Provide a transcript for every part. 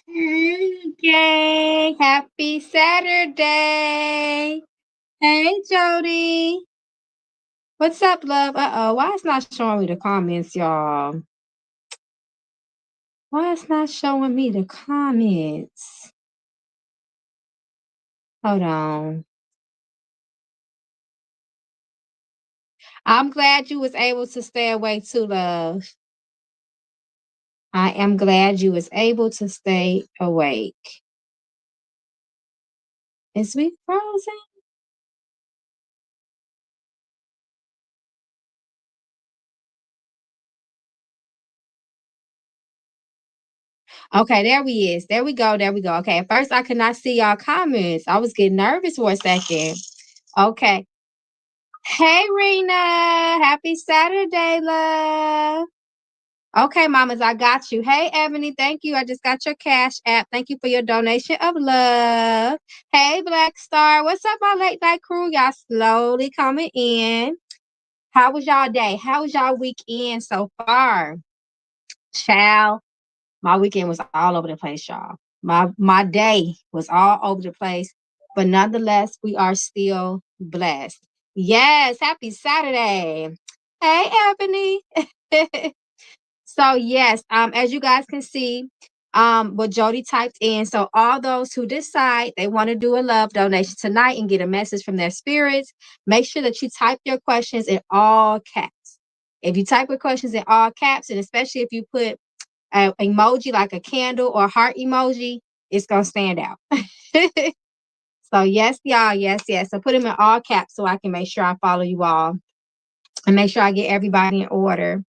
Hey, gang. Happy Saturday. Hey, Jody. What's up, love? Uh-oh. Why it's not showing me the comments, y'all? Why it's not showing me the comments? Hold on. I'm glad you was able to stay awake too, love. I am glad you was able to stay awake. Is we frozen? Okay, there we is. There we go. There we go. Okay, at first I could not see y'all comments. I was getting nervous for a second. Okay. Hey, Rena. Happy Saturday, love. Okay, mamas, I got you. Hey, Ebony, thank you. I just got your Cash App. Thank you for your donation of love. Hey, Black Star. What's up, my late night crew? Y'all slowly coming in. How was y'all day? How was y'all weekend so far? Child, my weekend was all over the place, y'all. My day was all over the place, but nonetheless, we are still blessed. Yes, happy Saturday. Hey, Ebony. So yes, as you guys can see, what Jody typed in. So all those who decide they want to do a love donation tonight and get a message from their spirits, make sure that you type your questions in all caps. If you type your questions in all caps, and especially if you put an emoji like a candle or heart emoji, it's gonna stand out. So yes, y'all, yes, yes. So put them in all caps so I can make sure I follow you all and make sure I get everybody in order.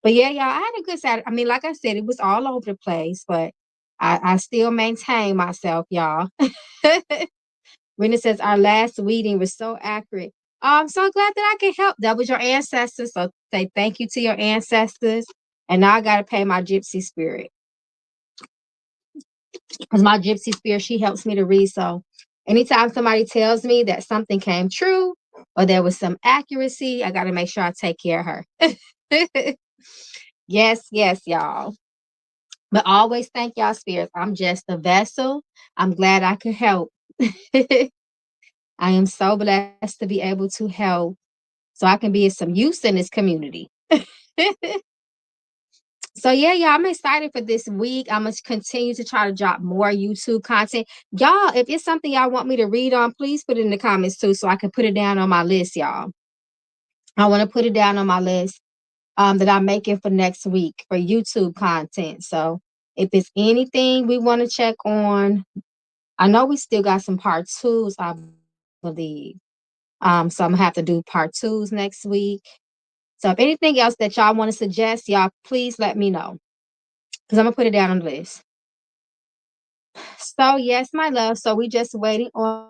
But yeah, y'all, I had a good Saturday. I mean, like I said, it was all over the place, but I still maintain myself, y'all. Rena says our last reading was so accurate. I'm so glad that I could help. That was your ancestors. So say thank you to your ancestors. And now I gotta pay my gypsy spirit. Because my gypsy spirit, she helps me to read. So anytime somebody tells me that something came true or there was some accuracy, I gotta make sure I take care of her. Yes, yes, y'all. But always thank y'all spirits. I'm just a vessel. I'm glad I could help. I am so blessed to be able to help so I can be of some use in this community. So yeah, y'all, I'm excited for this week. I'm gonna continue to try to drop more YouTube content. Y'all, if it's something y'all want me to read on, please put it in the comments too so I can put it down on my list, y'all. I want to put it down on my list that I'm making for next week for YouTube content. So if it's anything we want to check on, I know we still got some part twos, I believe. So I'm gonna have to do part twos next week. So if anything else that y'all want to suggest, y'all please let me know. Because I'm gonna put it down on the list. So yes, my love. So we just waiting on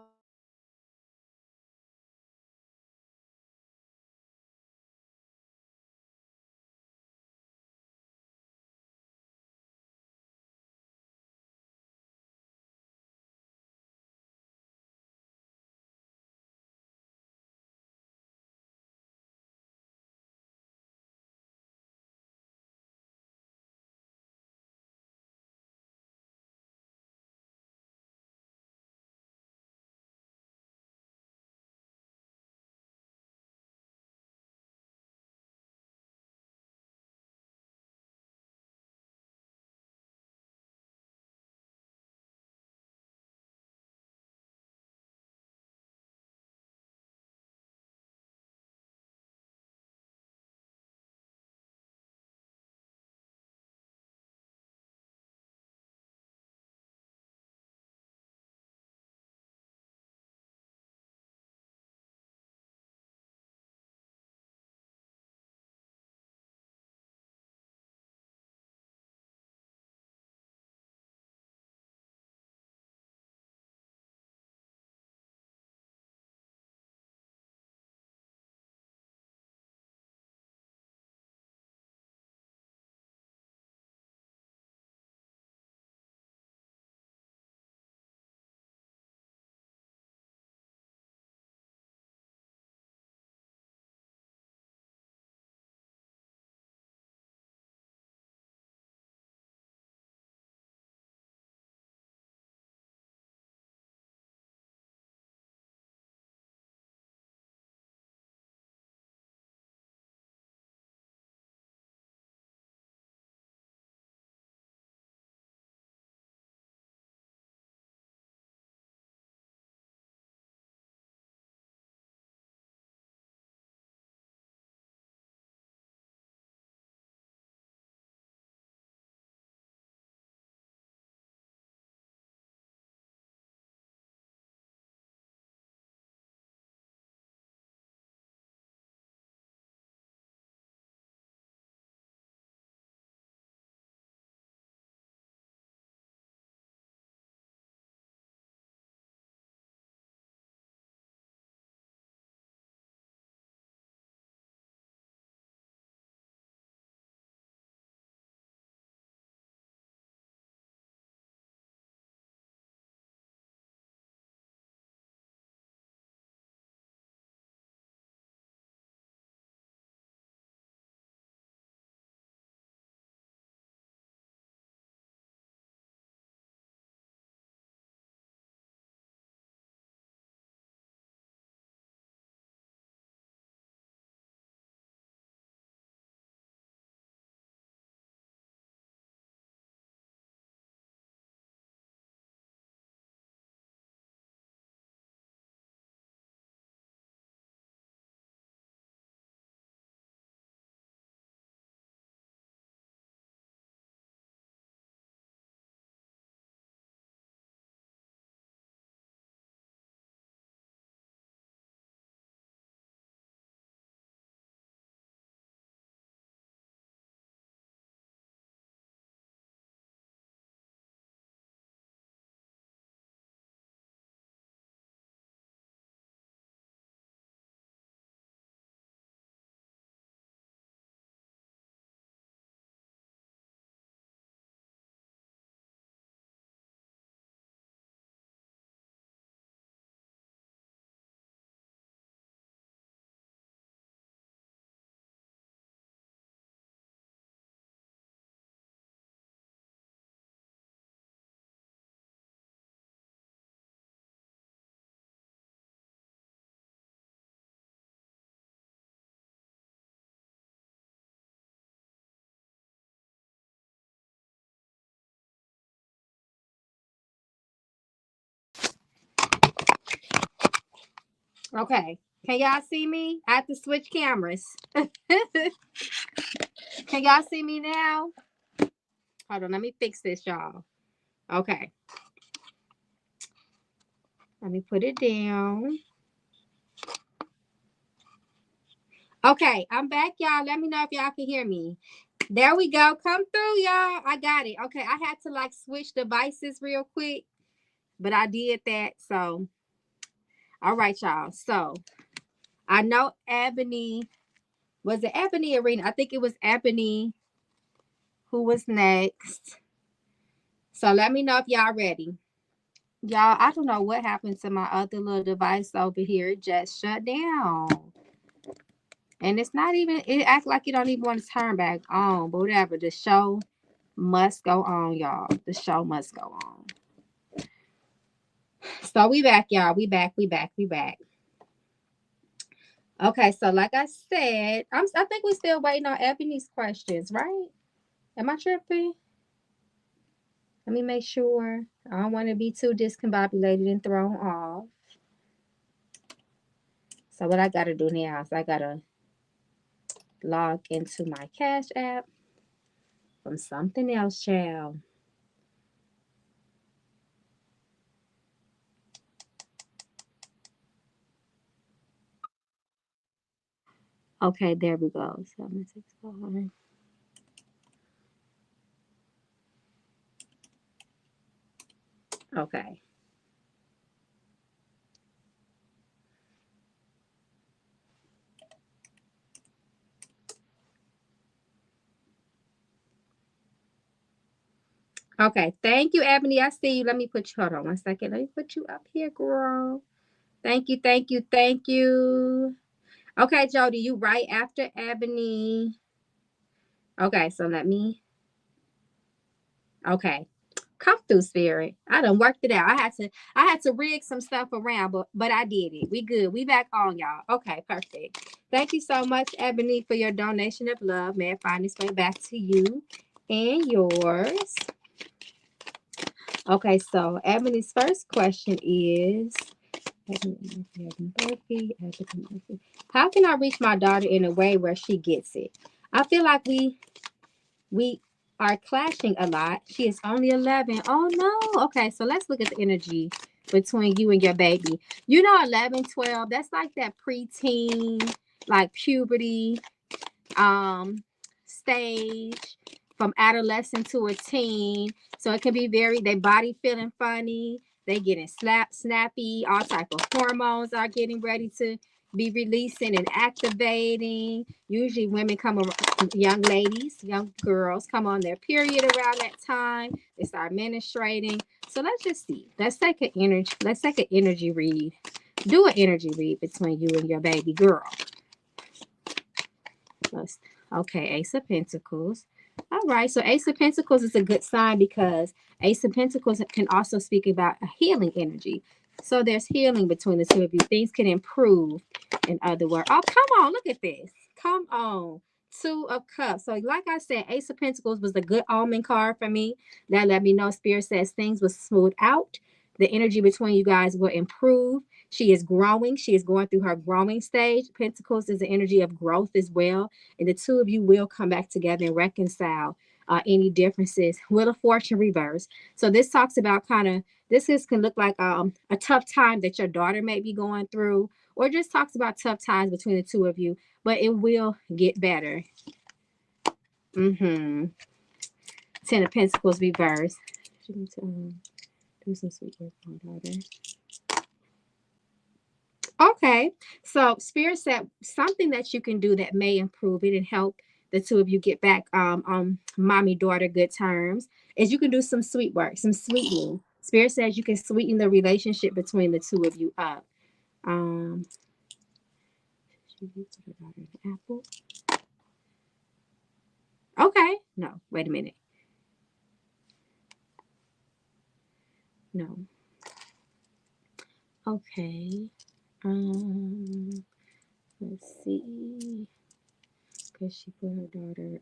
Okay. Can y'all see me? I have to switch cameras. Can y'all see me now? Hold on. Let me fix this, y'all. Okay. Let me put it down. Okay. I'm back, y'all. Let me know if y'all can hear me. There we go. Come through, y'all. I got it. Okay. I had to like switch devices real quick, but I did that. So, all right, y'all. So, I know Ebony. Was it Ebony Arena? I think it was Ebony who was next. So let me know if y'all ready. Y'all, I don't know what happened to my other little device over here. It just shut down. And it's not even, it acts like you don't even want to turn back on. But whatever, the show must go on, y'all. The show must go on. So we back, y'all. We back, we back, we back. Okay, so like I said, I think we're still waiting on Ebony's questions, right? Am I tripping? Let me make sure. I don't want to be too discombobulated and thrown off. So what I gotta do now is I gotta log into my Cash App from something else, child. Okay, there we go. 765. Okay. Okay. Thank you, Ebony. I see you. Let me put you. Hold on one second. Let me put you up here, girl. Thank you. Thank you. Thank you. Okay, Jody, you right after Ebony. Okay, so let me. Okay. Come through, spirit. I done worked it out. I had to rig some stuff around, but I did it. We good. We back on, y'all. Okay, perfect. Thank you so much, Ebony, for your donation of love. May I find this way back to you and yours. Okay, so Ebony's first question is how can I reach my daughter in a way where she gets it? I feel like we are clashing a lot. She is only 11. Oh no. Okay, so let's look at the energy between you and your baby. You know, 11, 12, that's like that preteen, like puberty stage from adolescent to a teen. So it can be very, their body feeling funny, they getting snappy, all type of hormones are getting ready to be releasing and activating. Usually women come around, young ladies, young girls come on their period around that time. They start menstruating. So let's just see. Let's take an energy read. Do an energy read between you and your baby girl. Okay, Ace of Pentacles. All right, so Ace of Pentacles is a good sign because Ace of Pentacles can also speak about a healing energy. So there's healing between the two of you. Things can improve, in other words. Oh, come on, look at this. Come on. Two of Cups. So like I said, Ace of Pentacles was a good omen card for me. That let me know Spirit says things will smooth out. The energy between you guys will improve. She is growing. She is going through her growing stage. Pentacles is the energy of growth as well. And the two of you will come back together and reconcile any differences. Wheel of Fortune reverse. So this talks about can look like a tough time that your daughter may be going through, or just talks about tough times between the two of you, but it will get better. Mm-hmm. Ten of Pentacles reverse. Do some sweet work for my daughter. Okay, so Spirit said something that you can do that may improve it and help the two of you get back on mommy daughter good terms is you can do some sweet work, some sweetening. Spirit says you can sweeten the relationship between the two of you up. Um, apple. Okay, no, wait a minute. No. Okay. Let's see. Because she put her daughter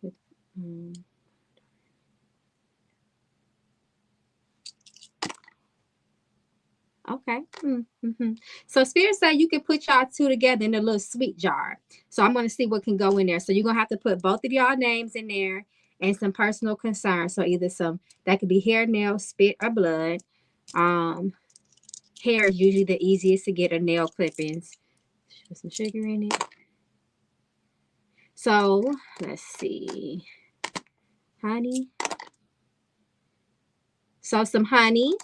with um Okay. So Spirit said you can put y'all two together in a little sweet jar. So I'm going to see what can go in there. So you're going to have to put both of y'all names in there and some personal concerns. So either some, that could be hair, nail, spit, or blood. Um, Hair is usually the easiest to get, or nail clippings. Put some sugar in it. So let's see. Honey. So some honey.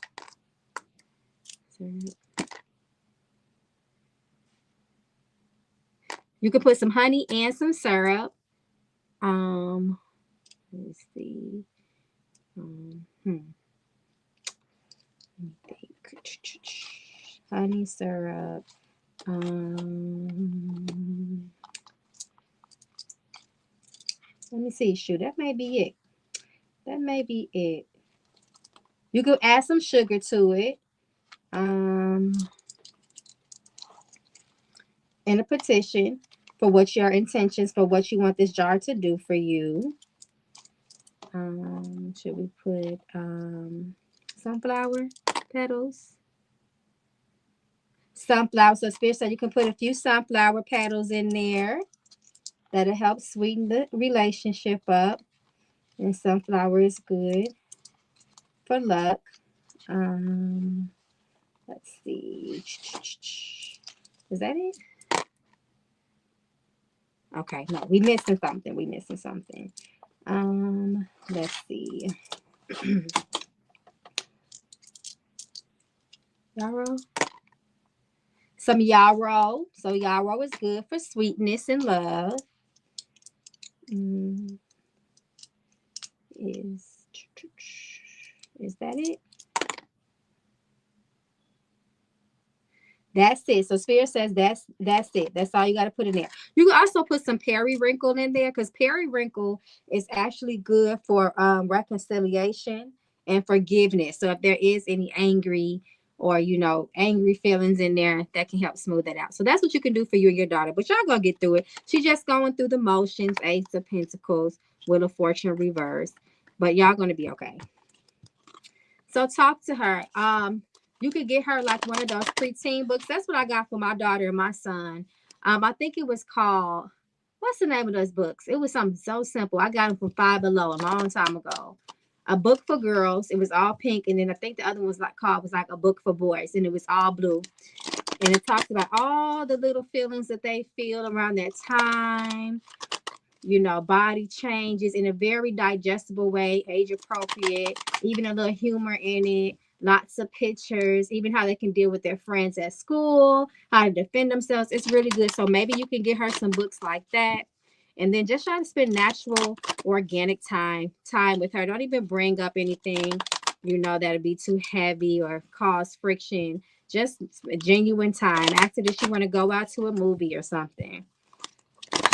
You can put some honey and some syrup. Let's see. Let me think. Honey syrup. Let me see. Shoot, that may be it. That may be it. You could add some sugar to it. And a petition for what your intentions, for what you want this jar to do for you. Should we put sunflower petals? Sunflower. So Spirit said you can put a few sunflower petals in there. That'll help sweeten the relationship up. And sunflower is good for luck. Let's see. Is that it? Okay, no, we missing something. We missing something. Let's see. Yarrow. Some yarrow. So yarrow is good for sweetness and love. Is that it? That's it. So Spirit says that's it. That's all you got to put in there. You can also put some periwinkle in there, because periwinkle is actually good for reconciliation and forgiveness. So if there is any angry or angry feelings in there, that can help smooth that out. So that's what you can do for you and your daughter. But y'all gonna get through it. She's just going through the motions. Ace of Pentacles, Wheel of Fortune reverse. But y'all gonna be okay. So talk to her. You could get her like one of those preteen books. That's what I got for my daughter and my son. I think it was called, what's the name of those books? It was something so simple. I got them from Five Below a long time ago. A book for girls. It was all pink, and then I think the other one was like a book for boys, and it was all blue. And it talks about all the little feelings that they feel around that time. Body changes in a very digestible way, age appropriate, even a little humor in it, lots of pictures, even how they can deal with their friends at school, how to defend themselves. It's really good. So maybe you can get her some books like that. And then just try to spend natural, organic time with her. Don't even bring up anything, that'll be too heavy or cause friction. Just a genuine time. After this, you want to go out to a movie or something.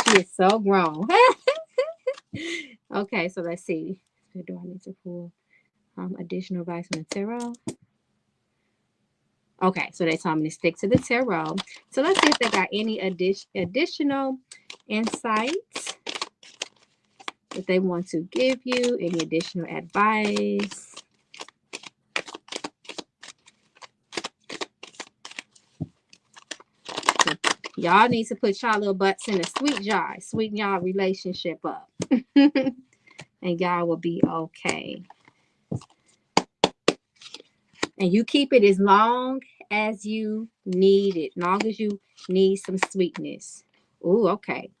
She is so grown. Okay, so let's see. Do I need to pull additional advice from the tarot? Okay, so they told me to stick to the tarot. So let's see if they got any additional insights that they want to give you, any additional advice. Y'all need to put y'all little butts in a sweet jar, sweeten y'all relationship up. And y'all will be okay. And you keep it as long as you need it, long as you need some sweetness. Ooh, okay.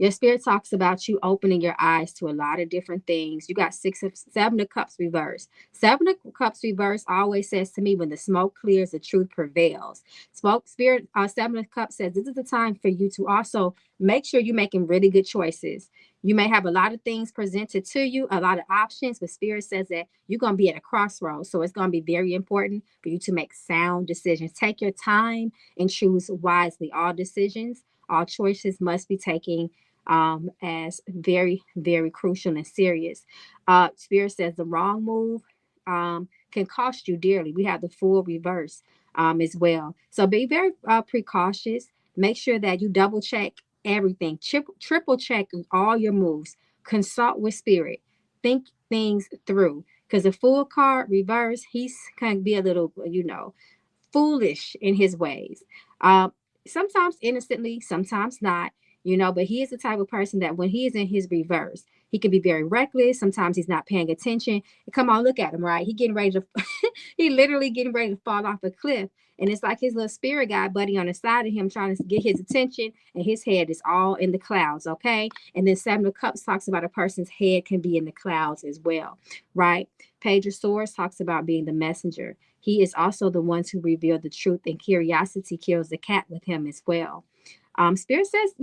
Your spirit talks about you opening your eyes to a lot of different things. You got Seven of Cups reversed. Seven of Cups reversed always says to me, when the smoke clears, the truth prevails. Seven of Cups says this is the time for you to also make sure you're making really good choices. You may have a lot of things presented to you, a lot of options, but Spirit says that you're going to be at a crossroads. So it's going to be very important for you to make sound decisions. Take your time and choose wisely. All decisions, all choices must be taken as very, very crucial and serious. Spirit says the wrong move can cost you dearly. We have the full reverse as well. So be very precautious. Make sure that you double check everything, triple check all your moves. Consult with Spirit. Think things through. Because the Fool card reverse, he's can be a little, foolish in his ways. Um, Sometimes innocently, sometimes not, but he is the type of person that when he is in his reverse, he can be very reckless. Sometimes he's not paying attention. And come on, look at him, right? He getting ready to, he literally getting ready to fall off a cliff. And it's like his little spirit guy buddy on the side of him trying to get his attention, and his head is all in the clouds, okay? And then Seven of Cups talks about a person's head can be in the clouds as well, right? Page of Swords talks about being the messenger. He is also the ones who reveal the truth, and curiosity kills the cat with him as well. Spirit says,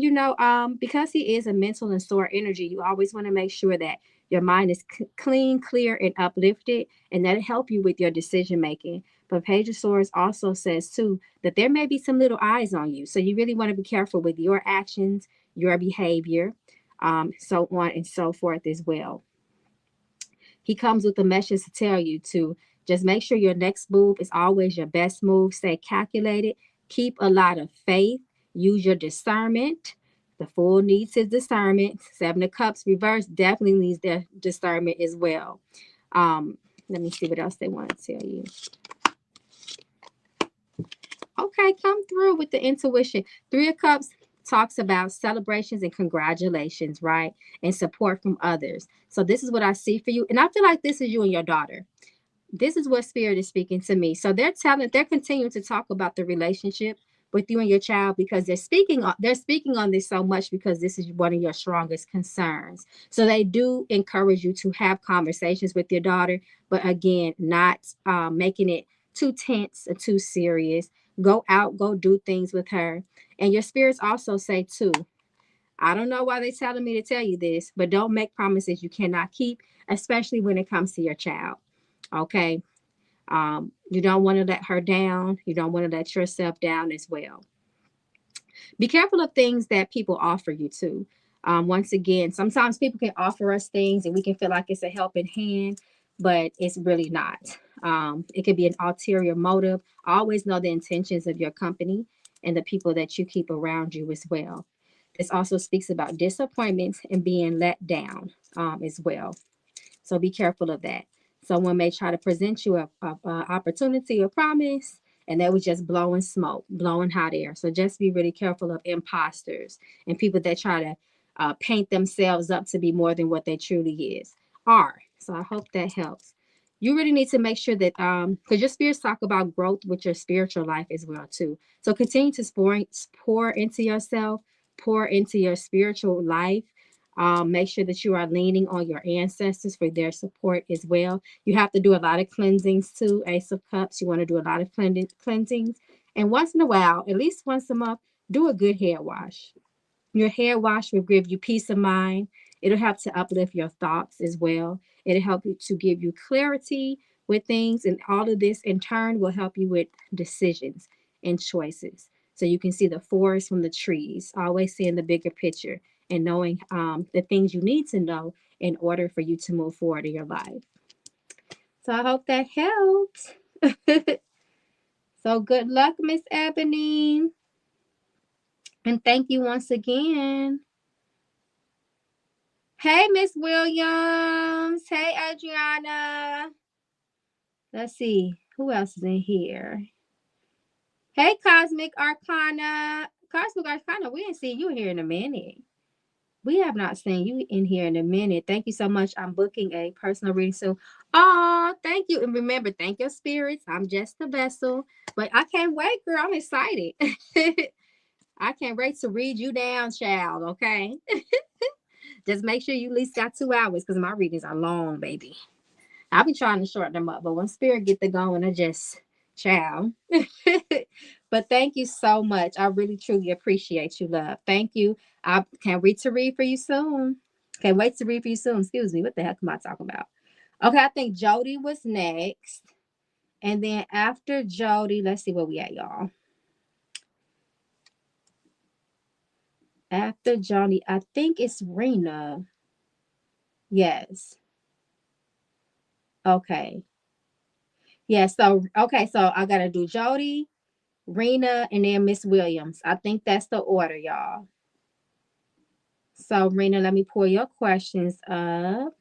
because he is a mental and sore energy, you always want to make sure that your mind is clean, clear, and uplifted, and that'll help you with your decision making. But Page of Swords also says, too, that there may be some little eyes on you. So you really want to be careful with your actions, your behavior, so on and so forth as well. He comes with a message to tell you to just make sure your next move is always your best move. Stay calculated. Keep a lot of faith. Use your discernment. The Fool needs his discernment. Seven of Cups reverse definitely needs their discernment as well. Let me see what else they want to tell you. Okay, come through with the intuition. Three of Cups talks about celebrations and congratulations, right? And support from others. So this is what I see for you. And I feel like this is you and your daughter. This is what Spirit is speaking to me. So they're continuing to talk about the relationship with you and your child, because they're speaking on this so much because this is one of your strongest concerns. So they do encourage you to have conversations with your daughter, but again, not making it too tense or too serious. Go out, go do things with her. And your spirits also say too, I don't know why they're telling me to tell you this, but don't make promises you cannot keep, especially when it comes to your child. Okay. You don't want to let her down. You don't want to let yourself down as well. Be careful of things that people offer you too. Once again, sometimes people can offer us things and we can feel like it's a helping hand, but it's really not. It could be an ulterior motive. Always know the intentions of your company and the people that you keep around you as well. This also speaks about disappointments and being let down as well. So be careful of that. Someone may try to present you a opportunity or promise, and they was just blowing smoke, blowing hot air. So just be really careful of imposters and people that try to paint themselves up to be more than what they truly are. So I hope that helps. You really need to make sure that because your spirits talk about growth with your spiritual life as well too. So continue to pour into yourself, pour into your spiritual life. Make sure that you are leaning on your ancestors for their support as well. You have to do a lot of cleansings too. Ace of Cups, you want to do a lot of cleansings. And once in a while, at least once a month, do a good hair wash. Your hair wash will give you peace of mind. It'll help to uplift your thoughts as well. It'll help you to give you clarity with things. And all of this in turn will help you with decisions and choices. So you can see the forest from the trees, always seeing the bigger picture and knowing the things you need to know in order for you to move forward in your life. So I hope that helped. So good luck, Miss Ebony. And thank you once again. Hey, Miss Williams. Hey, Adriana. Let's see. Who else is in here? Hey, Cosmic Arcana. Cosmic Arcana, we ain't seen you here in a minute. We have not seen you in here in a minute. Thank you so much. I'm booking a personal reading soon. Oh, thank you. And remember, thank your spirits. I'm just a vessel. But I can't wait, girl. I'm excited. I can't wait to read you down, child. Okay. Just make sure you at least got 2 hours because my readings are long, baby. I'll be trying to shorten them up, but when spirit get the going, I just child. But thank you so much. I really truly appreciate you, love. Thank you. I can't wait to read for you soon. Can't wait to read for you soon. Excuse me. What the heck am I talking about? Okay, I think Jody was next. And then after Jody, let's see where we at, y'all. After Jody, I think it's Rena. Yes. Okay. Yeah, so I gotta do Jody, Rena, and then Miss Williams. I think that's the order, y'all. So Rena, let me pull your questions up.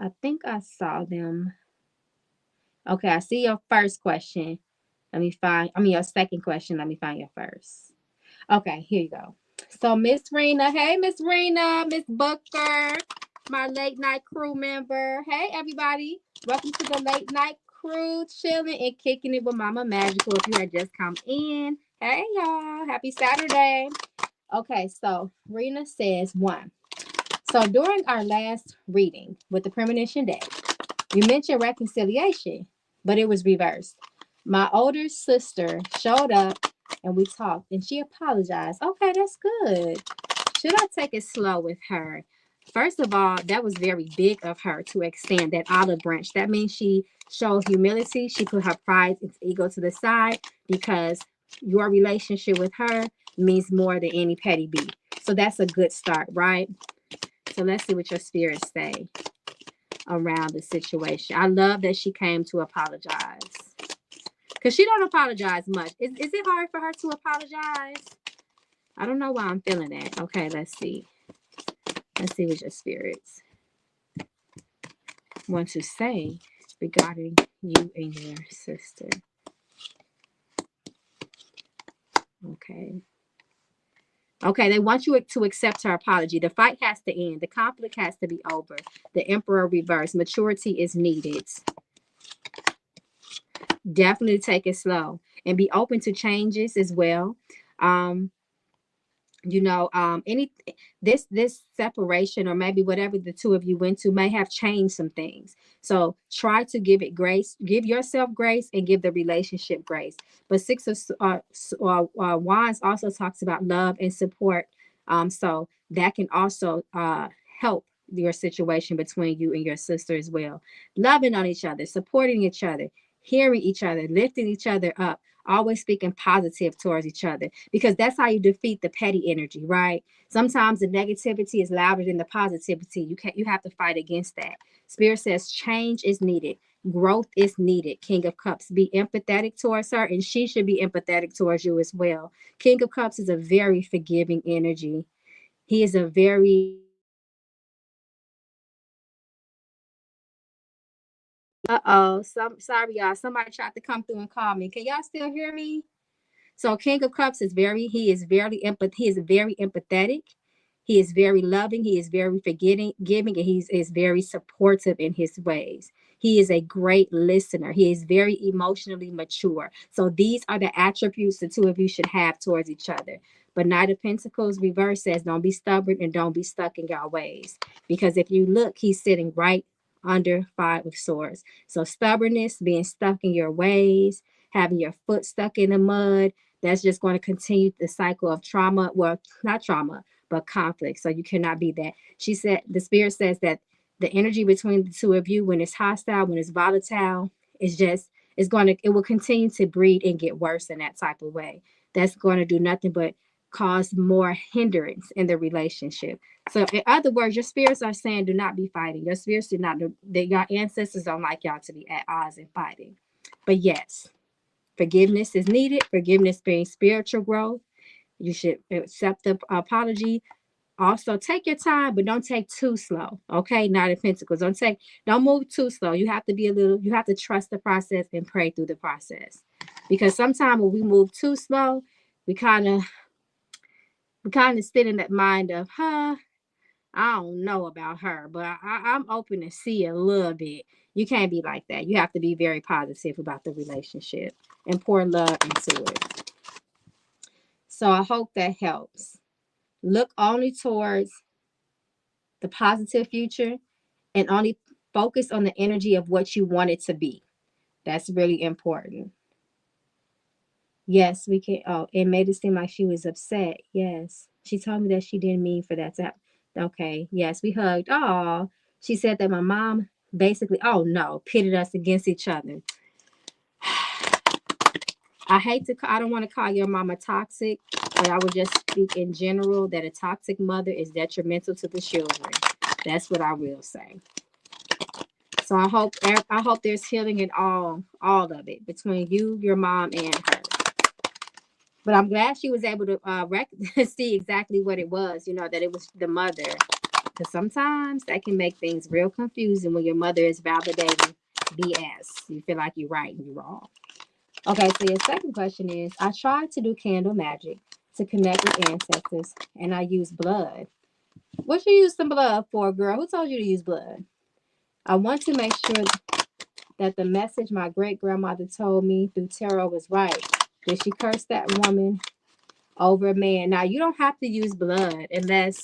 I think I saw them. Okay, I see your first question. Let me find, I mean, your second question. Let me find your first. Okay, here you go. So, Miss Rena, hey, Miss Rena, Miss Booker, my late night crew member. Hey, everybody. Welcome to the late night crew, chilling and kicking it with Mama Magical. If you had just come in, hey, y'all. Happy Saturday. Okay, so Rena says one. So, during our last reading with the premonition deck, you mentioned reconciliation, but it was reversed. My older sister showed up and we talked and she apologized. Okay, that's good. Should I take it slow with her? First of all, that was very big of her to extend that olive branch. That means she showed humility. She put her pride and ego to the side because your relationship with her means more than any petty beef. So that's a good start, right? So let's see what your spirits say around the situation. I love that she came to apologize because she don't apologize much. Is it hard for her to apologize? I don't know why I'm feeling that. Okay, let's see. Let's see what your spirits want to say regarding you and your sister. Okay. Okay, they want you to accept her apology. The fight has to end. The conflict has to be over. The Emperor reverse. Maturity is needed. Definitely take it slow and be open to changes as well. Um, any this separation or maybe whatever the two of you went to may have changed some things, so try to give it grace, give yourself grace and give the relationship grace. But six of wands also talks about love and support, so that can also help your situation between you and your sister as well. Loving on each other, supporting each other, hearing each other, lifting each other up, always speaking positive towards each other, because that's how you defeat the petty energy, right? Sometimes the negativity is louder than the positivity. You have to fight against that. Spirit says change is needed, growth is needed. King of Cups, be empathetic towards her and she should be empathetic towards you as well. King of Cups is a very forgiving energy. He is a very uh-oh, sorry y'all, somebody tried to come through and call me. Can y'all still hear me? So King of Cups is he is very empathetic. He is very loving. He is very forgiving, giving, and he is very supportive in his ways. He is a great listener. He is very emotionally mature. So these are the attributes the two of you should have towards each other. But Knight of Pentacles reverse says, don't be stubborn and don't be stuck in your ways. Because if you look, he's sitting right under Five of Swords. So stubbornness, being stuck in your ways, having your foot stuck in the mud, that's just going to continue the cycle of trauma. Well, not trauma, but conflict. So you cannot be that. She said, the spirit says that the energy between the two of you, when it's hostile, when it's volatile, it will continue to breed and get worse in that type of way. That's going to do nothing but cause more hindrance in the relationship. So in other words, your spirits are saying, do not be fighting. Your spirits do not, that your ancestors don't like y'all to be at odds and fighting. But yes, forgiveness is needed. Forgiveness being spiritual growth. You should accept the apology. Also, take your time, but don't take too slow. Okay, Knight of Pentacles. Don't move too slow. You have to you have to trust the process and pray through the process. Because sometimes when we move too slow, we kind of sit in that mind of, I don't know about her, but I'm open to see a little bit. You can't be like that. You have to be very positive about the relationship and pour love into it. So I hope that helps. Look only towards the positive future and only focus on the energy of what you want it to be. That's really important. Yes, we can. Oh, it made it seem like she was upset. Yes. She told me that she didn't mean for that to happen. Okay. Yes, we hugged. Oh, she said that my mom basically, oh no, pitted us against each other. I don't want to call your mama toxic, but I would just speak in general that a toxic mother is detrimental to the children. That's what I will say. So I hope there's healing in all of it between you, your mom, and her. But I'm glad she was able to see exactly what it was, that it was the mother. Because sometimes that can make things real confusing when your mother is validating BS. You feel like you're right and you're wrong. Okay, so your second question is, I tried to do candle magic to connect with ancestors, and I used blood. What you use some blood for, girl? Who told you to use blood? I want to make sure that the message my great-grandmother told me through tarot was right. Did she curse that woman over a man? Now, you don't have to use blood unless,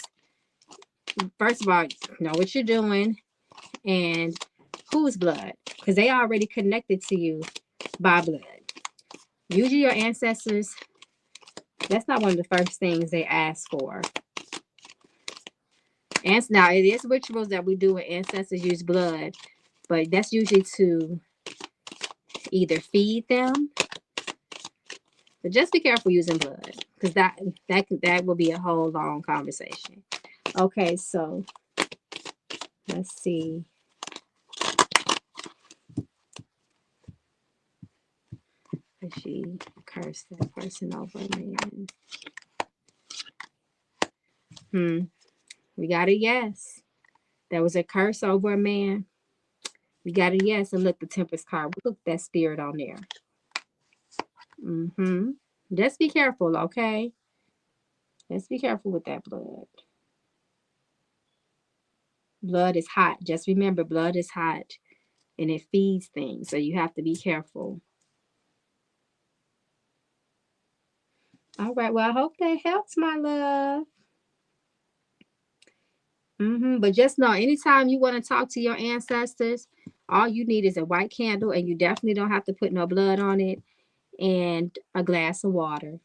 first of all, you know what you're doing and whose blood, because they already connected to you by blood. Usually your ancestors, that's not one of the first things they ask for. And now it is rituals that we do when ancestors use blood, but that's usually to either feed them. But just be careful using blood, because that will be a whole long conversation. Okay, so let's see. Did she curse that person over, man? We got a yes. There was a curse over a man. We got a yes. And look, the Tempest card. Look, that spirit on there. Just be careful, okay? Just be careful with that blood. Blood is hot. Just remember, blood is hot. And it feeds things. So you have to be careful. All right. Well, I hope that helps, my love. But just know, anytime you want to talk to your ancestors, all you need is a white candle, and you definitely don't have to put no blood on it, and a glass of water,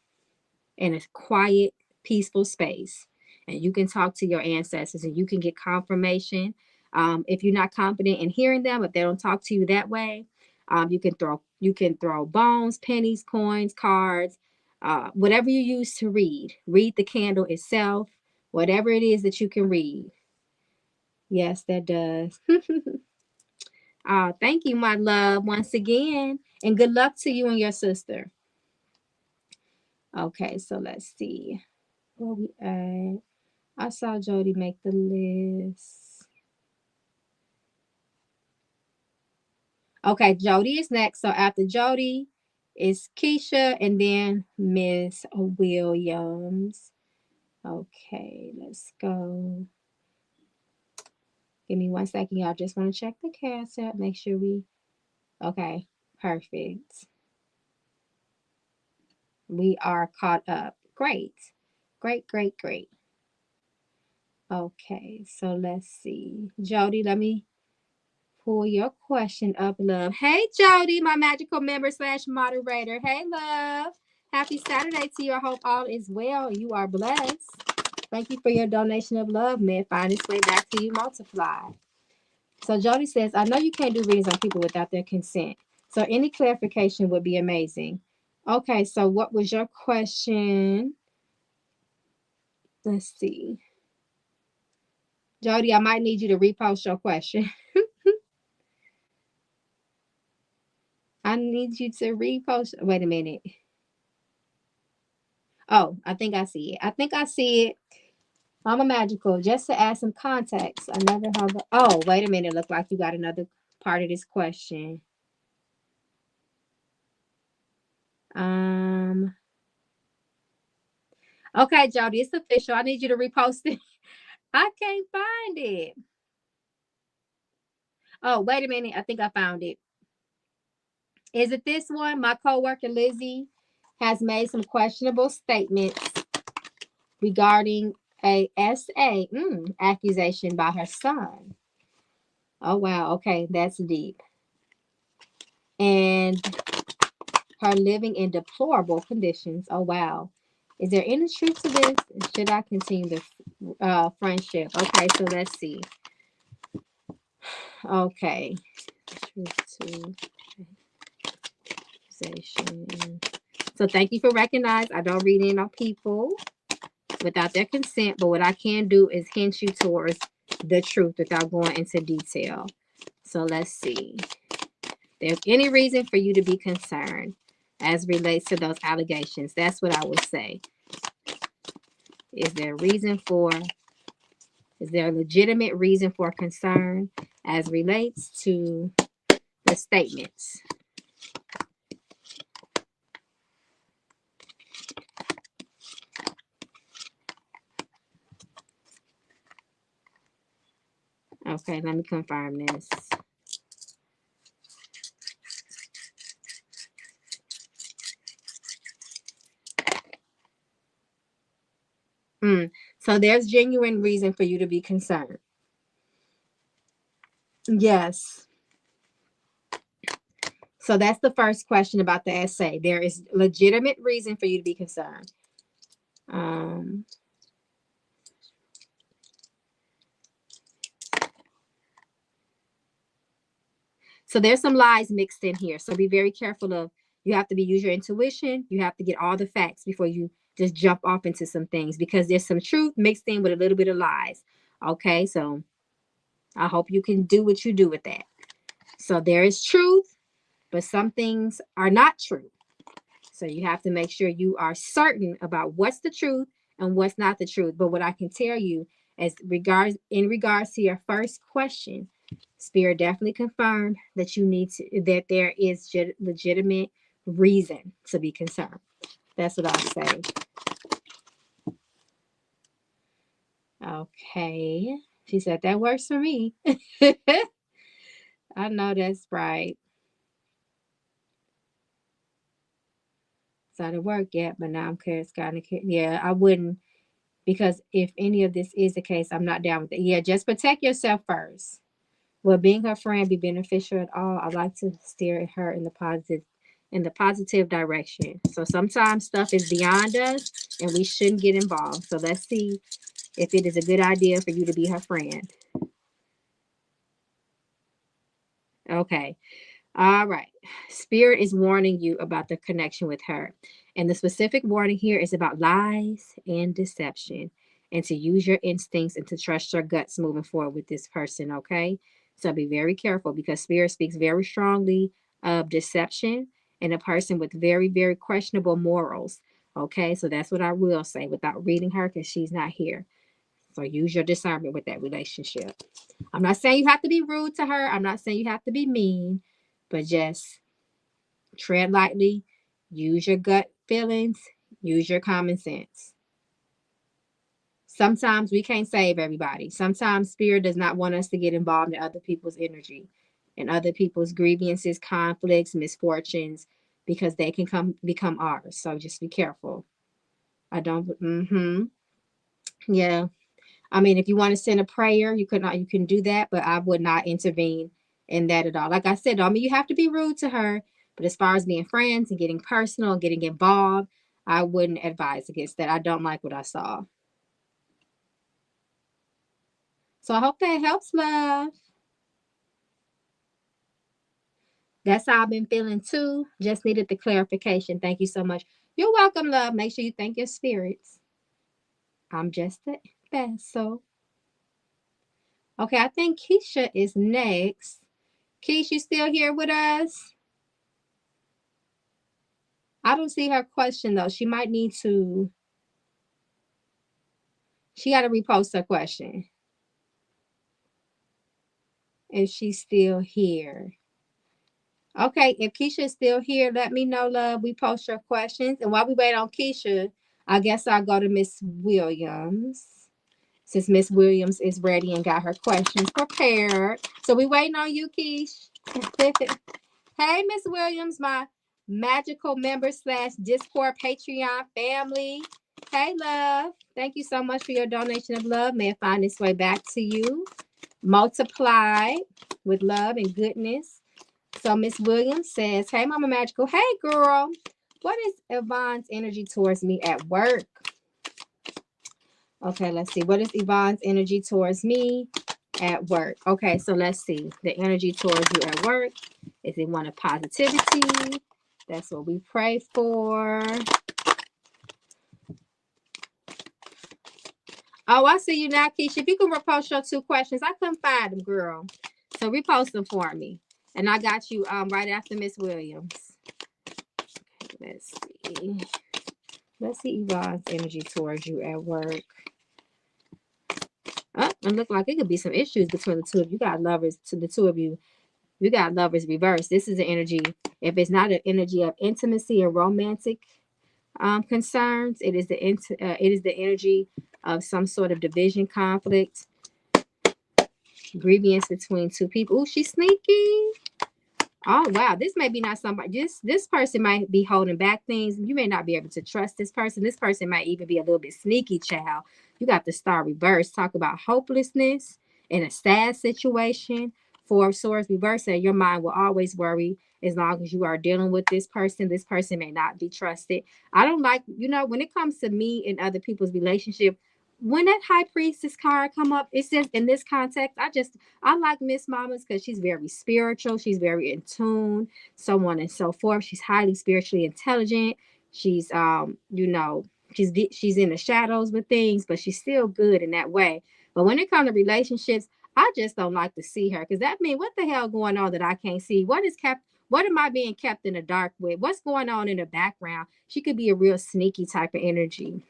and a quiet, peaceful space. And you can talk to your ancestors, and you can get confirmation. If you're not confident in hearing them, if they don't talk to you that way, you can throw bones, pennies, coins, cards, whatever you use to read. Read the candle itself, whatever it is that you can read. Yes, that does. Thank you, my love, once again. And good luck to you and your sister. Okay, so let's see. Where we at? I saw Jody make the list. Okay, Jody is next. So after Jody is Keisha and then Miss Williams. Okay, let's go. Give me 1 second, y'all. Just want to check the Cashapp. Make sure we... Okay, perfect. We are caught up. Great. Great, great, great. Okay, so let's see. Jody, let me pull your question up, love. Hey, Jody, my magical member / moderator. Hey, love. Happy Saturday to you. I hope all is well. You are blessed. Thank you for your donation of love. May it find its way back to you multiplied. So Jody says, I know you can't do readings on people without their consent. So any clarification would be amazing. Okay, so what was your question? Let's see. Jody, I might need you to repost your question. I need you to repost. Wait a minute. Oh, I think I see it. I think I see it. Mama Magical, just to add some context. I never have. Oh, wait a minute. Look like you got another part of this question. Okay, Jody, it's official. I need you to repost it. I can't find it. Oh, wait a minute. I think I found it. Is it this one? My coworker Lizzie has made some questionable statements regarding a SA accusation by her son. Oh, wow. Okay, that's deep. And her living in deplorable conditions. Oh, wow. Is there any truth to this? Should I continue the friendship? Okay, so let's see. Okay. Truth to accusation. So thank you for recognizing I don't read in on people without their consent, but what I can do is hint you towards the truth without going into detail. So let's see. There's any reason for you to be concerned as relates to those allegations. That's what I would say. Is there a reason for Is there a legitimate reason for concern as relates to the statements? Okay, let me confirm this. So there's genuine reason for you to be concerned. Yes. So that's the first question about the essay. There is legitimate reason for you to be concerned. So there's some lies mixed in here. So be very careful of, you have to use your intuition. You have to get all the facts before you just jump off into some things, because there's some truth mixed in with a little bit of lies. Okay, so I hope you can do what you do with that. So there is truth, but some things are not true. So you have to make sure you are certain about what's the truth and what's not the truth. But what I can tell you in regards to your first question, Spirit definitely confirmed that that there is legitimate reason to be concerned. That's what I'll say. Okay. She said that works for me. I know that's right. It's not at work yet, but now I'm curious. Yeah, I wouldn't, because if any of this is the case, I'm not down with it. Yeah, just protect yourself first. Will being her friend be beneficial at all? I'd like to steer her in the positive direction. So sometimes stuff is beyond us and we shouldn't get involved. So let's see if it is a good idea for you to be her friend. Okay. All right. Spirit is warning you about the connection with her. And the specific warning here is about lies and deception, and to use your instincts and to trust your guts moving forward with this person. Okay. So be very careful, because Spirit speaks very strongly of deception and a person with very, very questionable morals. Okay. So that's what I will say without reading her, because she's not here. So use your discernment with that relationship. I'm not saying you have to be rude to her. I'm not saying you have to be mean, but just tread lightly, use your gut feelings, use your common sense. Sometimes we can't save everybody. Sometimes Spirit does not want us to get involved in other people's energy and other people's grievances, conflicts, misfortunes, because they can become ours. So just be careful. I don't. Yeah. I mean, if you want to send a prayer, you can do that, but I would not intervene in that at all. Like I said, I mean, you have to be rude to her, but as far as being friends and getting personal and getting involved, I wouldn't advise against that. I don't like what I saw. So I hope that helps, love. That's how I've been feeling too. Just needed the clarification. Thank you so much. You're welcome, love. Make sure you thank your spirits. I'm just the vessel. Okay, I think Keisha is next. Keisha, you still here with us? I don't see her question though. She might need to. She got to repost her question. If she's still here. Okay, if Keisha is still here, let me know, love. We post your questions. And while we wait on Keisha, I guess I'll go to Miss Williams. Since Miss Williams is ready and got her questions prepared. So we waiting on you, Keish. Hey, Miss Williams, my magical member / Discord Patreon family. Hey, love. Thank you so much for your donation of love. May it find its way back to you, multiplied with love and goodness. So Miss Williams says, hey, Mama Magical. Hey, girl. What is Yvonne's energy towards me at work? Okay, let's see. What is Yvonne's energy towards me at work? Okay, so let's see. The energy towards you at work. Is it one of positivity? That's what we pray for. Oh, I see you now, Keisha. If you can repost your 2 questions. I couldn't find them, girl. So repost them for me. And I got you right after Miss Williams. Let's see. Let's see Yvonne's energy towards you at work. Oh, It look like it could be some issues between the two of you. Got lovers to the two of you. You got lovers reversed. This is an energy. If it's not an energy of intimacy or romantic concerns, it is it is the energy of some sort of division, conflict, grievance between two people. Ooh, she's sneaky. Oh wow, this may be not somebody. This person might be holding back things. You may not be able to trust this person. This person might even be a little bit sneaky, child. You got the star reverse. Talk about hopelessness in a sad situation. Four of Swords reverse. And your mind will always worry as long as you are dealing with this person. This person may not be trusted. I don't like, when it comes to me and other people's relationship. When that high priestess card come up, it says in this context, I like Miss Mamas because she's very spiritual. She's very in tune, so on and so forth. She's highly spiritually intelligent. She's, she's in the shadows with things, but she's still good in that way. But when it comes to relationships, I just don't like to see her because that means what the hell going on that I can't see? What is kept? What am I being kept in the dark with? What's going on in the background? She could be a real sneaky type of energy.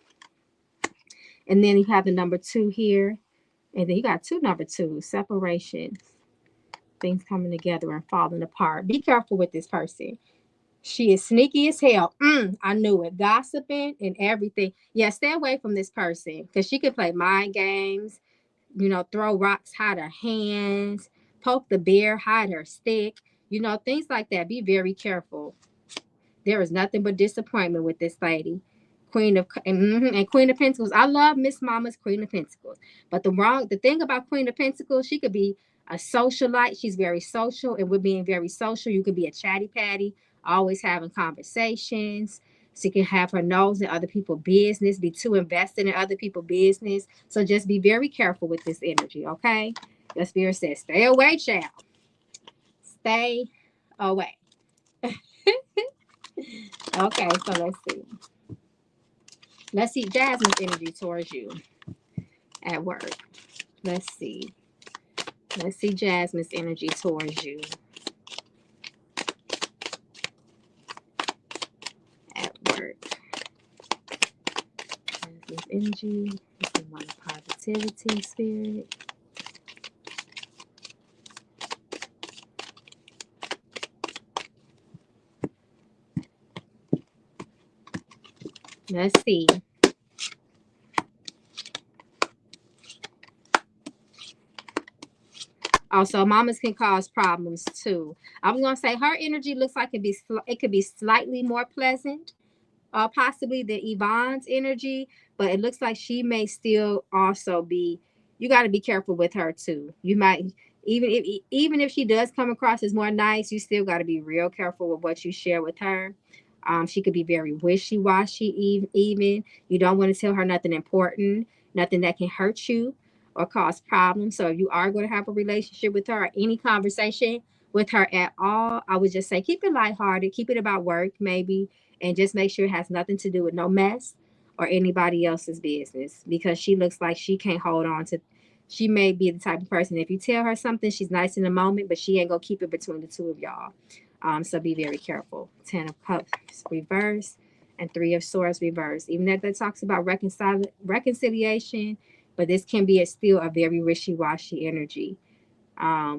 And then you have the number 2 here. And then you got 2 number 2s, separation, things coming together and falling apart. Be careful with this person. She is sneaky as hell. I knew it. Gossiping and everything. Yeah, stay away from this person because she can play mind games, throw rocks, hide her hands, poke the bear, hide her stick, things like that. Be very careful. There is nothing but disappointment with this lady. And Queen of Pentacles. I love Miss Mama's Queen of Pentacles. But the thing about Queen of Pentacles, she could be a socialite. She's very social, and with being very social, you could be a chatty patty, always having conversations. She can have her nose in other people's business, be too invested in other people's business. So just be very careful with this energy, okay? The spirit says, stay away, child. Stay away. Okay, so let's see. Let's see Jasmine's energy towards you at work. Let's see. Let's see Jasmine's energy towards you at work. Jasmine's energy. This is one positivity, spirit. Let's see. Also, mamas can cause problems too. I'm gonna say her energy looks like it could be slightly more pleasant, possibly than Yvonne's energy, but it looks like she may still also be. You got to be careful with her too. You might even if she does come across as more nice, you still got to be real careful with what you share with her. She could be very wishy-washy. Even you don't want to tell her nothing important, nothing that can hurt you or cause problems. So if you are going to have a relationship with her or any conversation with her at all, I would just say keep it lighthearted, keep it about work maybe, and just make sure it has nothing to do with no mess or anybody else's business because she looks like she can't hold on to. She may be the type of person, if you tell her something, she's nice in the moment, but she ain't gonna keep it between the two of y'all. So be very careful. 10 of Cups reverse and 3 of Swords reverse. Even that talks about reconciliation, but this can be still a very wishy-washy energy. I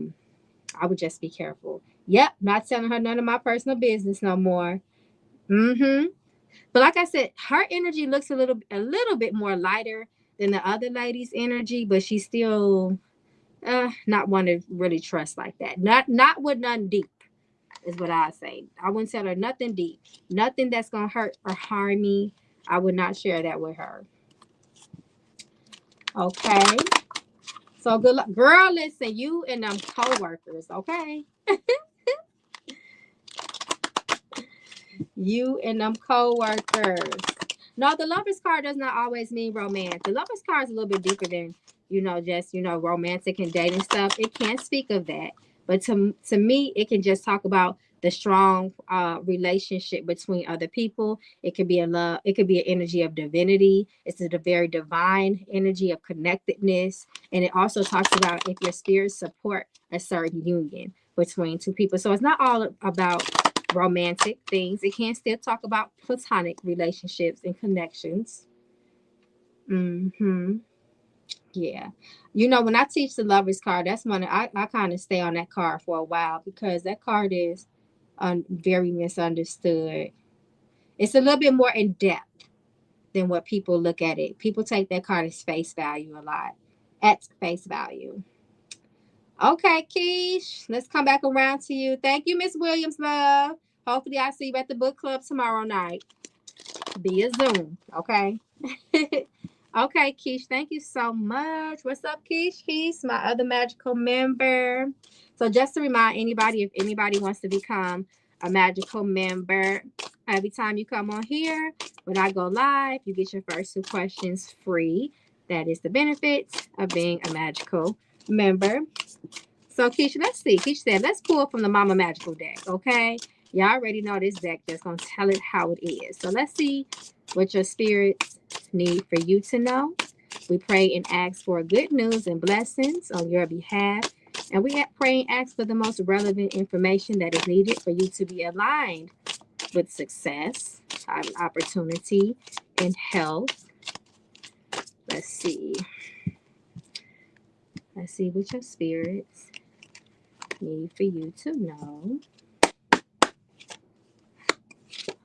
would just be careful. Yep, not telling her none of my personal business no more. But like I said, her energy looks a little bit more lighter than the other lady's energy, but she's still not one to really trust like that. Not with nothing deep is what I say. I wouldn't tell her nothing deep, nothing that's gonna hurt or harm me. I would not share that with her. Okay. So good luck, girl. Listen, you and them co-workers, okay? You and them co-workers. No, the Lover's card does not always mean romance. The Lover's card is a little bit deeper than, just, romantic and dating stuff. It can speak of that. But to me, it can just talk about the strong relationship between other people. It could be a love. It could be an energy of divinity. It's a very divine energy of connectedness. And it also talks about if your spirits support a certain union between two people. So it's not all about romantic things. It can still talk about platonic relationships and connections. Yeah. You know, when I teach the lovers card, that's when I kind of stay on that card for a while because that card is very misunderstood. It's a little bit more in depth than what people look at it. People take that card as face value a lot, at face value. Okay, Keish, let's come back around to you. Thank you, Miss Williams, love. Hopefully, I see you at the book club tomorrow night via Zoom. Okay. Okay, Keish, thank you so much. What's up, Keish? Keish, my other magical member. So, just to remind anybody, if anybody wants to become a magical member, every time you come on here, when I go live, you get your first 2 questions free. That is the benefits of being a magical member. So, Keisha, let's see. Keisha said, let's pull from the Mama Magical deck, okay? Y'all already know this deck that's going to tell it how it is. So, let's see what your spirits need for you to know. We pray and ask for good news and blessings on your behalf. And we pray and ask for the most relevant information that is needed for you to be aligned with success, opportunity, and health. Let's see. Let's see what your spirits need for you to know.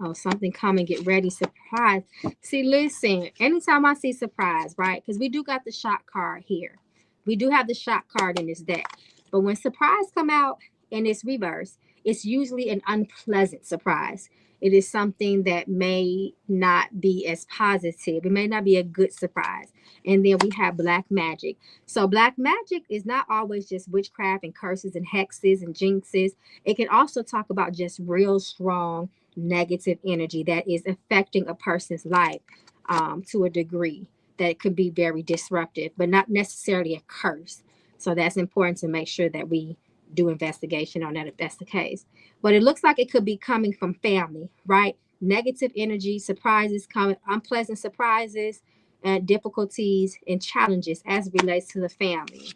Oh, something coming, get ready, surprise. See, listen, anytime I see surprise, right? Because we do got the shot card here. We do have the shot card in this deck. But when surprise come out in its reverse, it's usually an unpleasant surprise. It is something that may not be as positive. It may not be a good surprise. And then we have black magic. So black magic is not always just witchcraft and curses and hexes and jinxes. It can also talk about just real strong negative energy that is affecting a person's life to a degree that could be very disruptive, but not necessarily a curse. So that's important to make sure that we do investigation on that if that's the case. But it looks like it could be coming from family, right? Negative energy, surprises coming, unpleasant surprises, difficulties, and challenges as it relates to the family.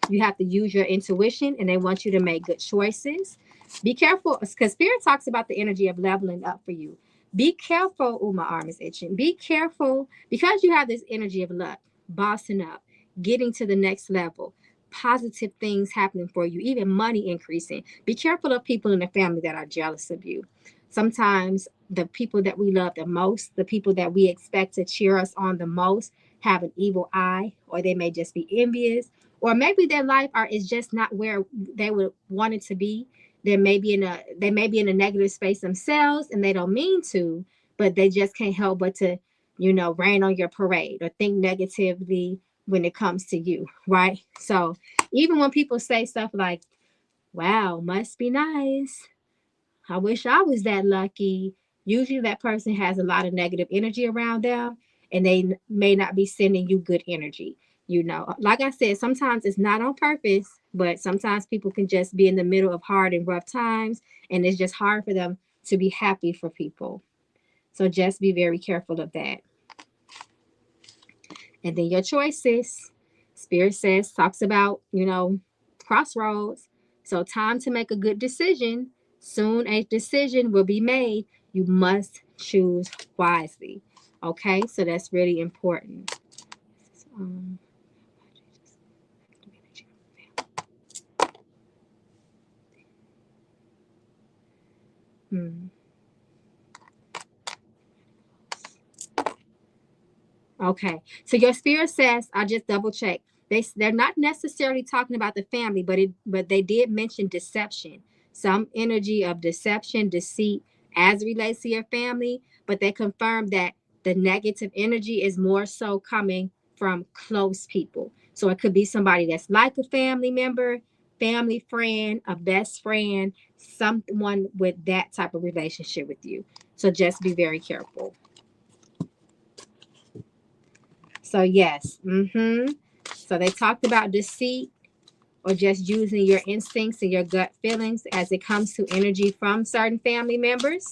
You have to use your intuition and they want you to make good choices. Be careful because Spirit talks about the energy of leveling up for you. Be careful. Oh, my arm is itching. Be careful because you have this energy of luck, bossing up, getting to the next level, positive things happening for you, even money increasing. Be careful of people in the family that are jealous of you. Sometimes the people that we love the most, the people that we expect to cheer us on the most, have an evil eye, or they may just be envious, or maybe their life is just not where they would want it to be. They may be in a negative space themselves and they don't mean to, but they just can't help but to, rain on your parade or think negatively when it comes to you, right? So even when people say stuff like, wow, must be nice, I wish I was that lucky. Usually that person has a lot of negative energy around them and they may not be sending you good energy. Like I said, sometimes it's not on purpose, but sometimes people can just be in the middle of hard and rough times and it's just hard for them to be happy for people. So just be very careful of that. And then your choices. Spirit says, talks about, crossroads. So time to make a good decision. Soon a decision will be made. You must choose wisely. Okay, so that's really important. Um, hmm. Okay. So your spirit says, I just double check. They're not necessarily talking about the family, but they did mention deception. Some energy of deception, deceit as it relates to your family, but they confirmed that the negative energy is more so coming from close people. So it could be somebody that's like a family member, family friend, a best friend, someone with that type of relationship with you. So just be very careful. So yes, So they talked about deceit or just using your instincts and your gut feelings as it comes to energy from certain family members.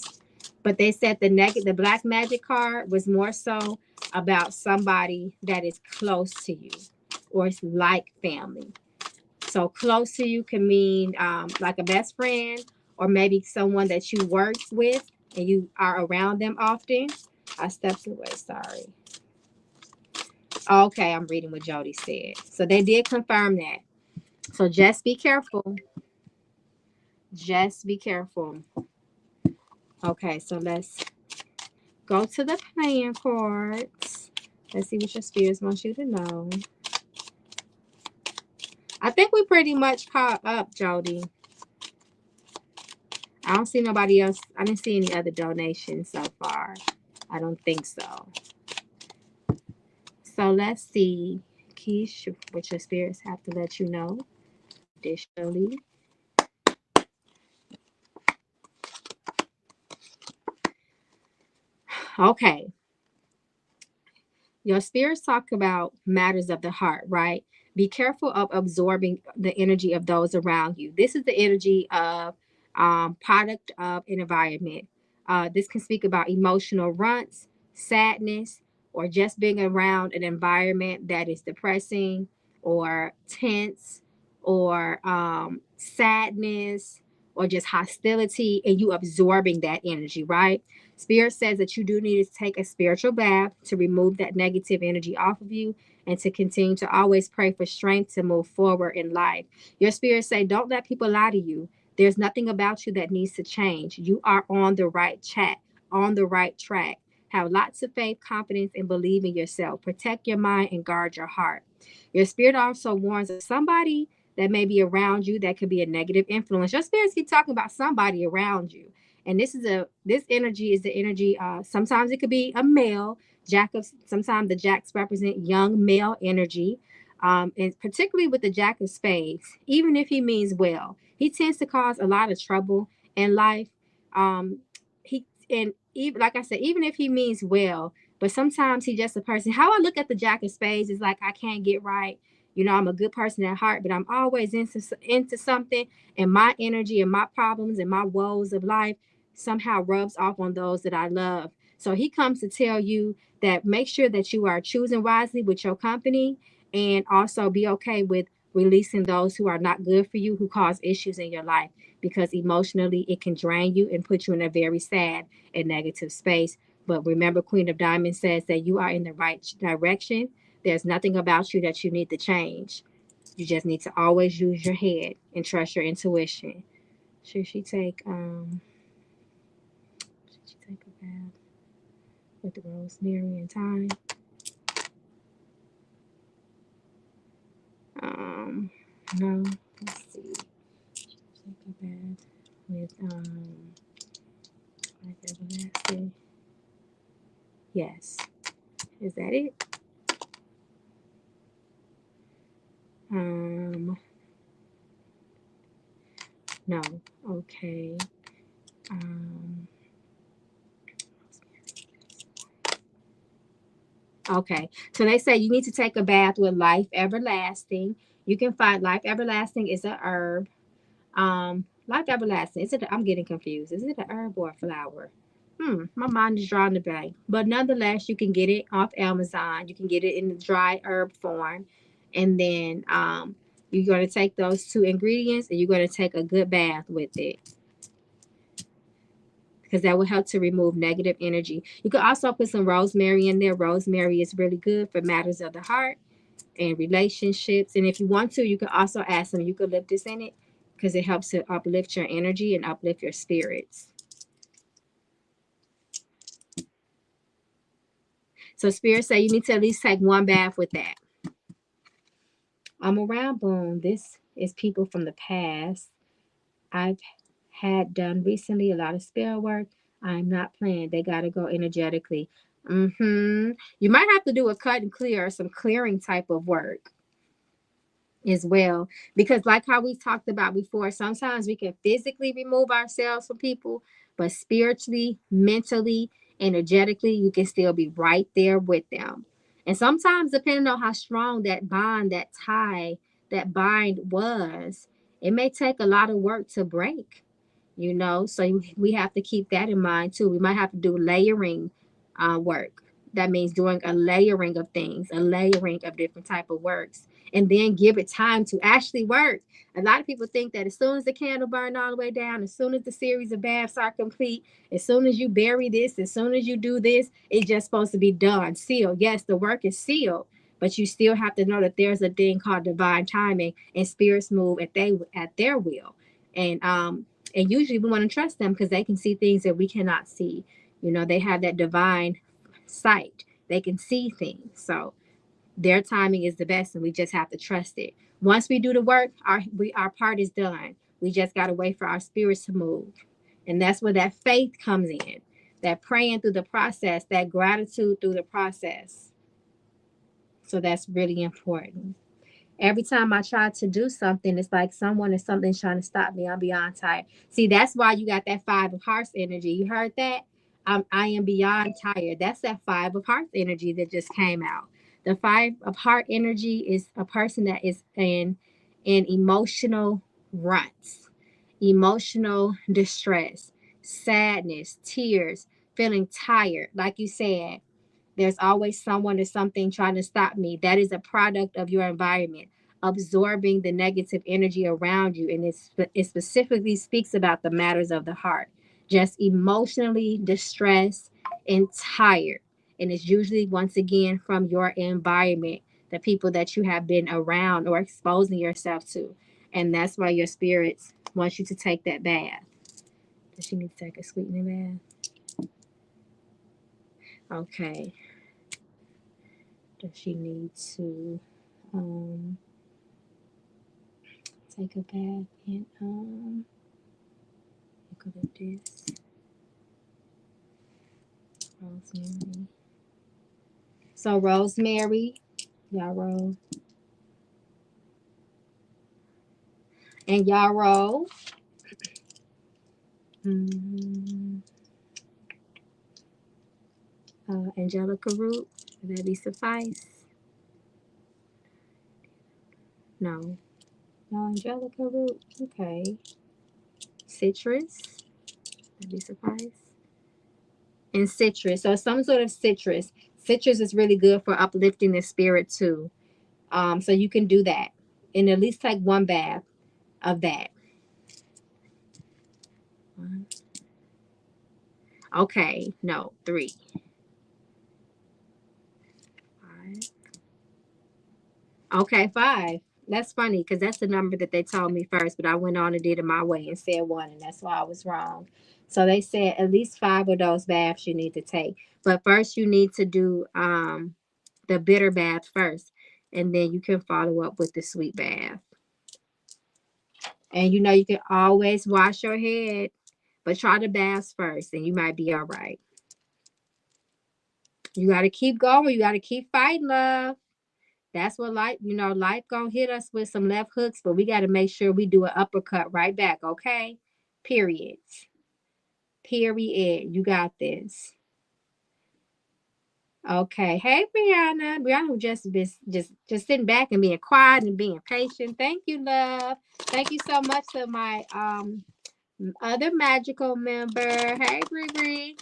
But they said the black magic card was more so about somebody that is close to you or it's like family. So close to you can mean like a best friend or maybe someone that you work with and you are around them often. I stepped away, sorry. Okay, I'm reading what Jody said. So they did confirm that. So just be careful. Just be careful. Okay, so let's go to the playing cards. Let's see what your spirits want you to know. I think we pretty much caught up, Jody. I don't see nobody else. I didn't see any other donations so far. I don't think so. So let's see, Keish, what your spirits have to let you know. Additionally, okay, your spirits talk about matters of the heart, right? Be careful of absorbing the energy of those around you. This is the energy of product of an environment. This can speak about emotional runts, sadness, or just being around an environment that is depressing or tense or sadness or just hostility, and you absorbing that energy, right? Spirit says that you do need to take a spiritual bath to remove that negative energy off of you and to continue to always pray for strength to move forward in life. Your spirit say, don't let people lie to you. There's nothing about you that needs to change. You are on the right track, on the right track. Have lots of faith, confidence, and believe in yourself. Protect your mind and guard your heart. Your spirit also warns of somebody that may be around you that could be a negative influence. Your spirits keep talking about somebody around you. And this energy is the energy, sometimes it could be a male jack of, sometimes the jacks represent young male energy, and particularly with the jack of spades, even if he means well, he tends to cause a lot of trouble in life. He and even like I said, even if he means well, but sometimes he just a person. How I look at the jack of spades is like I can't get right. I'm a good person at heart, but I'm always into something, and my energy and my problems and my woes of life somehow rubs off on those that I love. So he comes to tell you that make sure that you are choosing wisely with your company, and also be okay with releasing those who are not good for you, who cause issues in your life, because emotionally it can drain you and put you in a very sad and negative space. But remember, Queen of Diamonds says that you are in the right direction. There's nothing about you that you need to change. You just need to always use your head and trust your intuition. Should she take a bath with the rosemary and thyme? Um, no. Let's see. Take a bath with like everlasting. Yes. Is that it? Um, no. Okay. Um, okay. So they say you need to take a bath with life everlasting. You can find life everlasting is a herb. Life everlasting. Is it? I'm getting confused. Is it a herb or a flower? My mind is drawing the blank. But nonetheless, you can get it off Amazon. You can get it in the dry herb form, and then you're going to take those two ingredients and you're going to take a good bath with it, because that will help to remove negative energy. You could also put some rosemary in there. Rosemary is really good for matters of the heart and relationships. And if you want to, you can also add some eucalyptus in it, because it helps to uplift your energy and uplift your spirits. So spirits say you need to at least take one bath with that. I'm around boom. This is people from the past. I've had done recently a lot of spell work. I'm not playing. They gotta go energetically. You might have to do a cut and clear, some clearing type of work as well, because like how we talked about before, sometimes we can physically remove ourselves from people, but spiritually, mentally, energetically, you can still be right there with them. And sometimes, depending on how strong that bond, that tie, that bind was, it may take a lot of work to break. So we have to keep that in mind too. We might have to do layering work. That means doing a layering of things, a layering of different type of works, and then give it time to actually work. A lot of people think that as soon as the candle burn all the way down, as soon as the series of baths are complete, as soon as you bury this, as soon as you do this, it's just supposed to be done, sealed. Yes, the work is sealed, But you still have to know that there's a thing called divine timing, and spirits move at their will. And usually we want to trust them because they can see things that we cannot see. You know, they have that divine sight. They can see things. So their timing is the best, and we just have to trust it. Once we do the work, our part is done. We just got to wait for our spirits to move. And that's where that faith comes in. That praying through the process, that gratitude through the process. So that's really important. Every time I try to do something, it's like someone or something's trying to stop me. I'm beyond tired. See, that's why you got that 5 of Hearts energy. You heard that? I am beyond tired. That's that 5 of Hearts energy that just came out. The 5 of Heart energy is a person that is in emotional ruts, emotional distress, sadness, tears, feeling tired. Like you said, there's always someone or something trying to stop me. That is a product of your environment, absorbing the negative energy around you. And it specifically speaks about the matters of the heart, just emotionally distressed and tired. And it's usually, once again, from your environment, the people that you have been around or exposing yourself to. And that's why your spirits want you to take that bath. Does she need to take a sweetening bath? Okay. Does she need to take a bath and look at this rosemary? So rosemary, yarrow, and yarrow, mm, angelica root. Would that be suffice? No, no angelica root. Okay, citrus. Would that be suffice? And citrus. So some sort of citrus. Citrus is really good for uplifting the spirit too. So you can do that, and at least take 1 bath of that. Okay, no, 3. 5. Okay, 5. That's funny because that's the number that they told me first, but I went on and did it my way and said 1, and that's why I was wrong. So they said at least 5 of those baths you need to take. But first you need to do the bitter bath first, and then you can follow up with the sweet bath. And you know you can always wash your head, but try the baths first, and you might be all right. You got to keep going. You got to keep fighting, love. That's what life gonna hit us with some left hooks, but we got to make sure we do an uppercut right back, okay? Period. Period. You got this. Okay. Hey, Brianna. Brianna just sitting back and being quiet and being patient. Thank you, love. Thank you so much to my other magical member. Hey, Bree.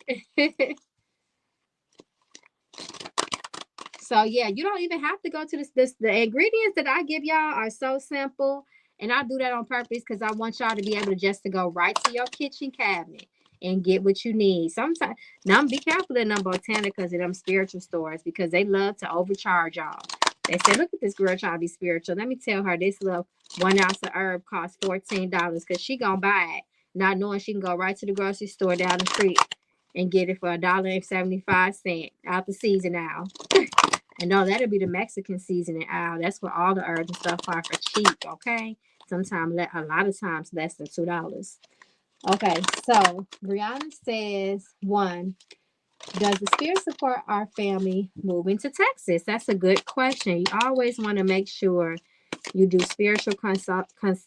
So yeah, you don't even have to go to this. The ingredients that I give y'all are so simple, and I do that on purpose because I want y'all to be able to just to go right to your kitchen cabinet and get what you need. Sometimes now be careful in them botanicas and them spiritual stores because they love to overcharge y'all. They say, look at this girl trying to be spiritual. Let me tell her this little 1 ounce of herb costs $14 because she gonna buy it, not knowing she can go right to the grocery store down the street and get it for $1.75 out the season now. And no, that'll be the Mexican seasoning aisle. That's where all the herbs and stuff are for cheap, okay? Sometimes, a lot of times, less than $2. Okay, so Brianna says, 1, does the spirit support our family moving to Texas? That's a good question. You always want to make sure you do spiritual consultation,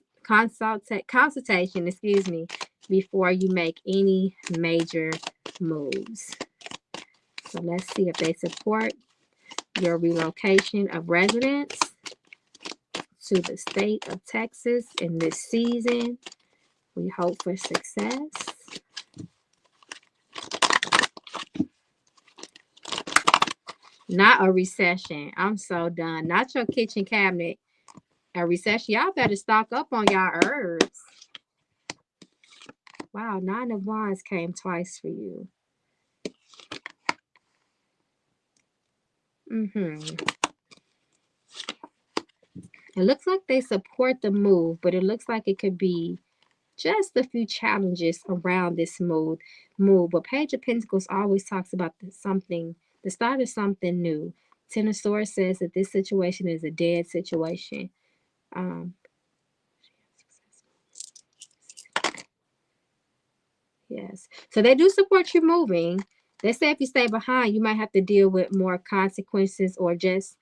before you make any major moves. So let's see if they support your relocation of residents to the state of Texas in this season. We hope for success. Not a recession. I'm so done. Not your kitchen cabinet. A recession. Y'all better stock up on y'all herbs. Wow, 9 of Wands came twice for you. It looks like they support the move, but it looks like it could be just a few challenges around this move. But Page of Pentacles always talks about the start of something new. Ten of Swords says that this situation is a dead situation. Um, yes. So they do support you moving. They say if you stay behind, you might have to deal with more consequences or just,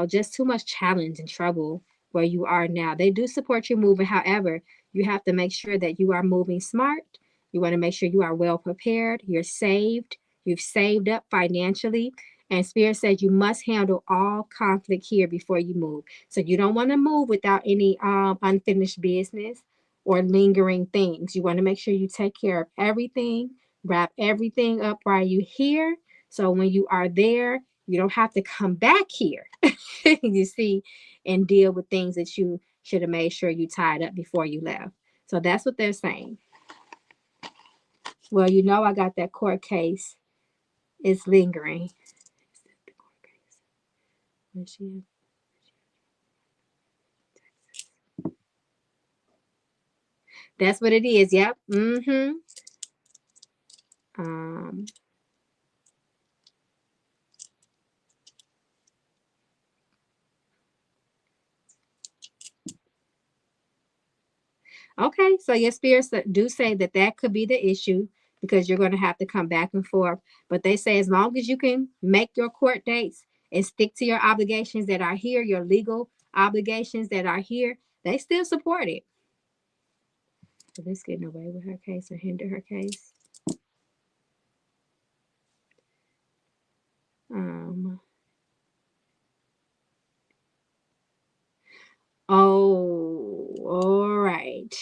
just too much challenge and trouble where you are now. They do support you moving. However, you have to make sure that you are moving smart. You want to make sure you are well prepared. You're saved. You've saved up financially. And Spirit says you must handle all conflict here before you move. So you don't want to move without any unfinished business or lingering things. You want to make sure you take care of everything, wrap everything up while you're here. So when you are there, you don't have to come back here, you see, and deal with things that you should have made sure you tied up before you left. So that's what they're saying. Well, I got that court case. It's lingering. That's what it is. Yep. Mm-hmm. Um, Okay, so your spirits do say that that could be the issue because you're going to have to come back and forth. But they say as long as you can make your court dates and stick to your obligations that are here, your legal obligations that are here, they still support it. So this getting away with her case or hinder her case. Um. Oh, all right.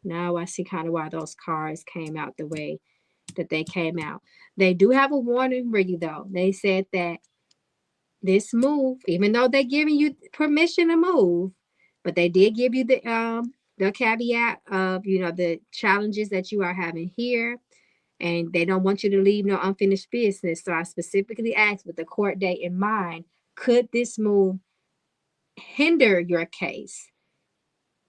Now I see kind of why those cards came out the way that they came out. They do have a warning for you though. They said that this move, even though they're giving you permission to move, but they did give you the caveat of the challenges that you are having here, and they don't want you to leave no unfinished business. So I specifically asked with the court date in mind, could this move hinder your case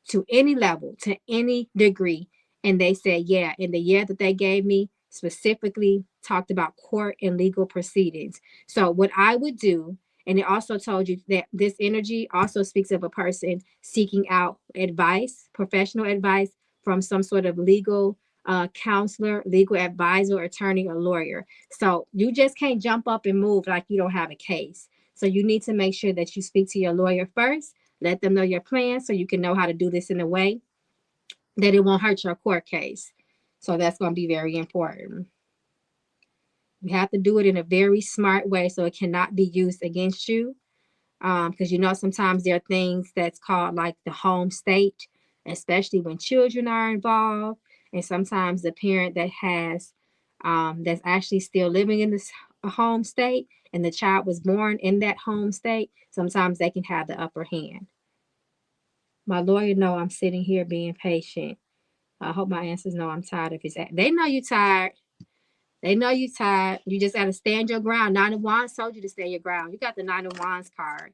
to any level, to any degree? And they said, yeah. And the year that they gave me specifically talked about court and legal proceedings. So what I would do, and it also told you that this energy also speaks of a person seeking out advice, professional advice from some sort of legal counselor, legal advisor, attorney, or lawyer. So you just can't jump up and move like you don't have a case. So you need to make sure that you speak to your lawyer first, let them know your plan so you can know how to do this in a way that it won't hurt your court case. So that's going to be very important. You have to do it in a very smart way so it cannot be used against you. Because sometimes there are things that's called like the home state, especially when children are involved. And sometimes the parent that has that's actually still living in this home state and the child was born in that home state, sometimes they can have the upper hand. My lawyer know I'm sitting here being patient. I hope my answers know I'm tired of his. They know you tired. They know you tired. You just got to stand your ground. Nine of Wands told you to stand your ground. You got the Nine of Wands card.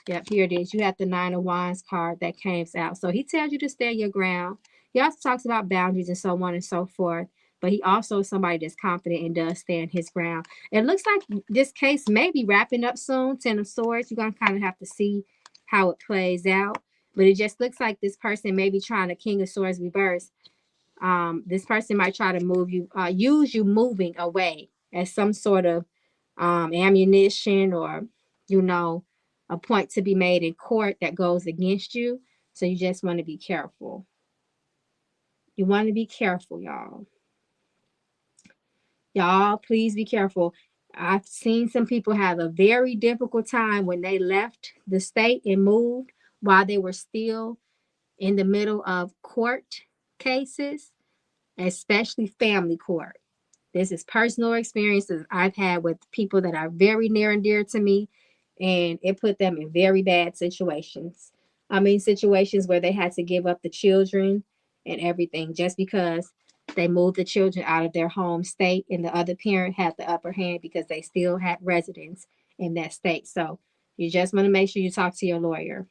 Yep, here it is. You have the Nine of Wands card that came out. So he tells you to stand your ground. He also talks about boundaries and so on and so forth. But he also is somebody that's confident and does stand his ground. It looks like this case may be wrapping up soon. Ten of Swords. You're going to kind of have to see how it plays out. But it just looks like this person may be trying to King of Swords reverse. This person might try to use you moving away as some sort of ammunition or, a point to be made in court that goes against you. So you just want to be careful. You want to be careful, y'all. Y'all, please be careful. I've seen some people have a very difficult time when they left the state and moved while they were still in the middle of court cases, especially family court. This is personal experiences I've had with people that are very near and dear to me, and it put them in very bad situations. I mean, situations where they had to give up the children and everything just because they moved the children out of their home state and the other parent had the upper hand because they still had residence in that state. So You just want to make sure you talk to your lawyer.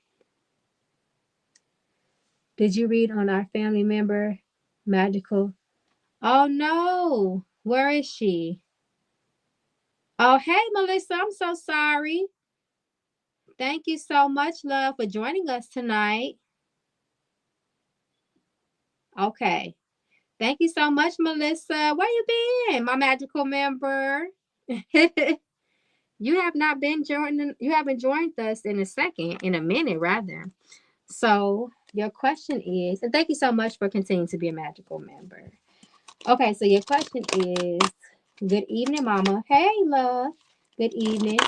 Did you read on our family member, Magical? Oh no. Where is she? Oh, hey, Melissa. I'm so sorry. Thank you so much, love, for joining us tonight. Okay. Thank you so much, Melissa. Where you been, my magical member? You have not been joining. You haven't joined us in a minute, rather. So your question is, and thank you so much for continuing to be a magical member. Okay, so your question is, good evening, Mama. Hey, love. Good evening.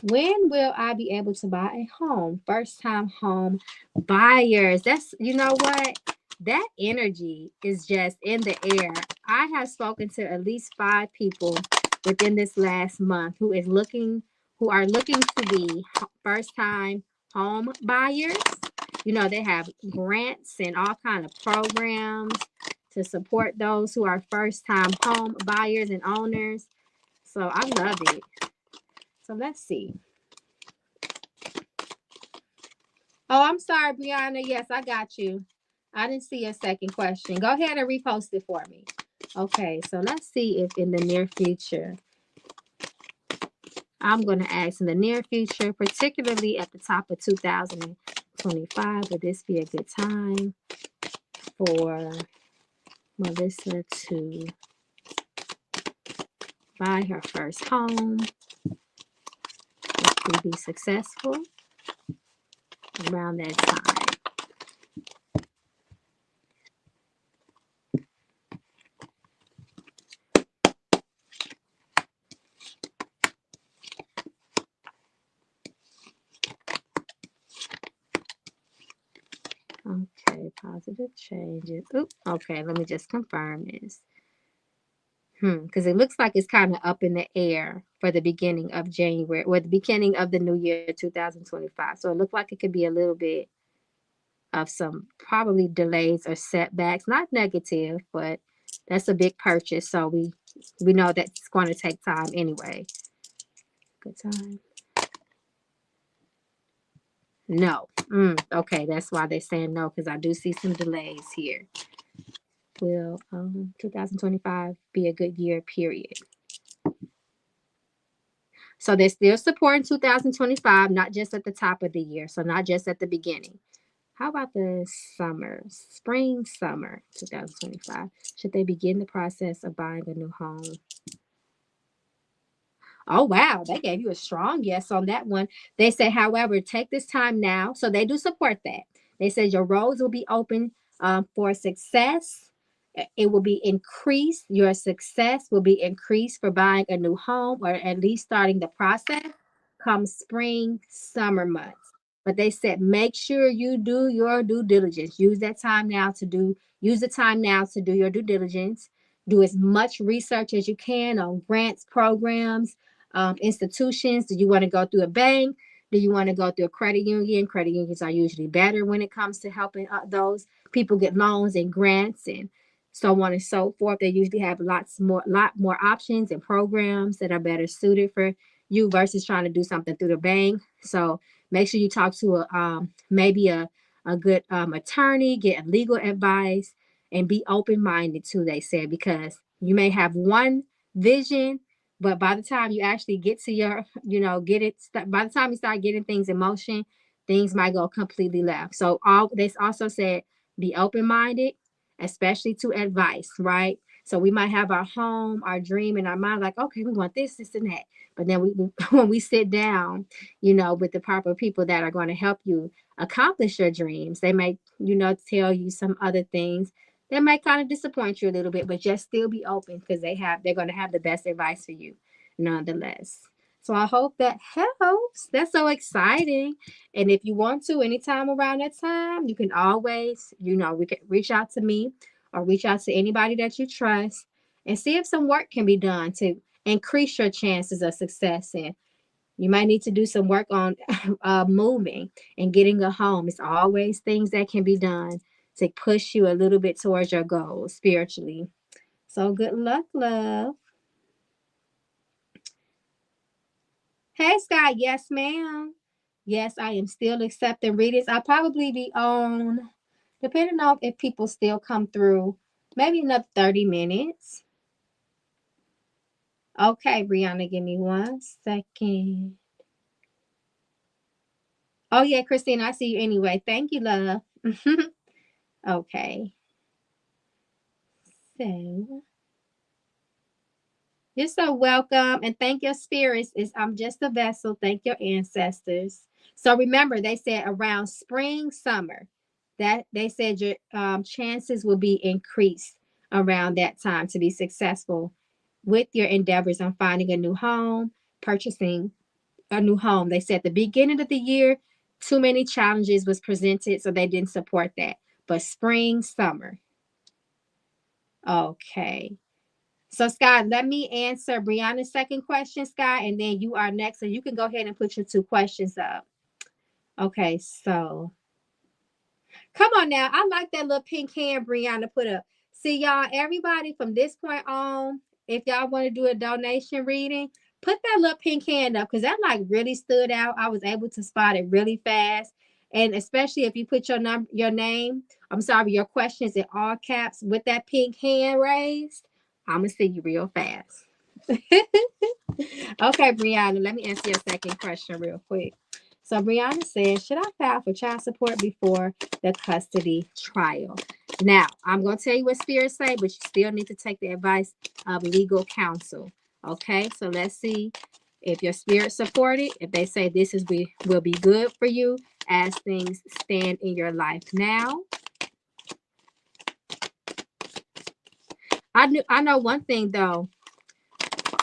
When will I be able to buy a home? First time home buyers. That's, you know what? That energy is just in the air. I have spoken to at least 5 people within this last month who are looking to be first time home buyers. You know, they have grants and all kind of programs to support those who are first time home buyers and owners. So I love it. So let's see. Oh, I'm sorry, Brianna. Yes, I got you. I didn't see a second question. Go ahead and repost it for me. Okay, so let's see if in the near future, I'm going to ask in the near future, particularly at the top of 2025, would this be a good time for Melissa to buy her first home? If we be successful around that time. Okay, positive changes. Oops. Okay, let me just confirm this. Because it looks like it's kind of up in the air for the beginning of January or the beginning of the new year 2025. So it looks like it could be a little bit of some probably delays or setbacks. Not negative, but that's a big purchase. So we know that's going to take time anyway. Good time. No. Okay, that's why they're saying no, because I do see some delays here. Will 2025 be a good year, period? So they're still supporting 2025, not just at the top of the year. So not just at the beginning. How about the spring, summer 2025? Should they begin the process of buying a new home? Oh, wow. They gave you a strong yes on that one. They say, however, take this time now. So they do support that. They said your roads will be open for success. It will be increased. Your success will be increased for buying a new home or at least starting the process come spring, summer months. But they said, make sure you do your due diligence. Use the time now to do your due diligence. Do as much research as you can on grants, programs, institutions. Do you want to go through a bank? Do you want to go through a credit union? Credit unions are usually better when it comes to helping those people get loans and grants and so on and so forth. They usually have lot more options and programs that are better suited for you versus trying to do something through the bank. So make sure you talk to maybe a good attorney, get legal advice, and be open minded too. They said because you may have one vision, but by the time you actually get to your, by the time you start getting things in motion, things might go completely left. So they also said be open minded, especially to advice, right? So we might have our home, our dream in our mind, like, okay, we want this, and that. But then when we sit down, with the proper people that are going to help you accomplish your dreams, they may, tell you some other things that might kind of disappoint you a little bit, but just still be open because they're going to have the best advice for you nonetheless. So I hope that helps. That's so exciting. And if you want to, anytime around that time, you can always, we can reach out to me or reach out to anybody that you trust and see if some work can be done to increase your chances of success. And you might need to do some work on moving and getting a home. It's always things that can be done to push you a little bit towards your goals spiritually. So good luck, love. Hey, Scott. Yes, ma'am. Yes, I am still accepting readings. I'll probably be on, depending on if people still come through, maybe another 30 minutes. Okay, Brianna, give me 1 second. Oh, yeah, Christine, I see you anyway. Thank you, love. Okay. So, you're so welcome. And thank your spirits. I'm just a vessel. Thank your ancestors. So remember, they said around spring, summer, that they said your chances will be increased around that time to be successful with your endeavors on finding a new home, purchasing a new home. They said the beginning of the year, too many challenges was presented, so they didn't support that. But spring, summer. Okay. So, Scott, let me answer Brianna's second question, Scott, and then you are next. So you can go ahead and put your 2 questions up. Okay, so come on now. I like that little pink hand Brianna put up. See, y'all, everybody from this point on, if y'all want to do a donation reading, put that little pink hand up because that like really stood out. I was able to spot it really fast. And especially if you put your name, I'm sorry, your questions in all caps with that pink hand raised, I'm gonna see you real fast. Okay, Brianna, let me answer your second question real quick. So Brianna says, should I file for child support before the custody trial? Now, I'm going to tell you what spirits say, but you still need to take the advice of legal counsel. Okay, so let's see if your spirit support it. If they say this will be good for you as things stand in your life now. I know one thing though.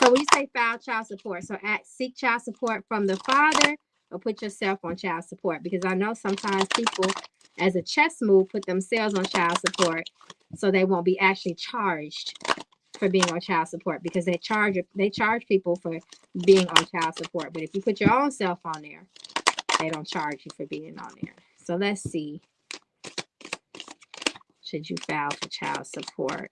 So when you say file child support, so seek child support from the father or put yourself on child support, because I know sometimes people, as a chess move, put themselves on child support so they won't be actually charged for being on child support, because they charge people for being on child support. But if you put your own self on there, they don't charge you for being on there. So let's see. Should you file for child support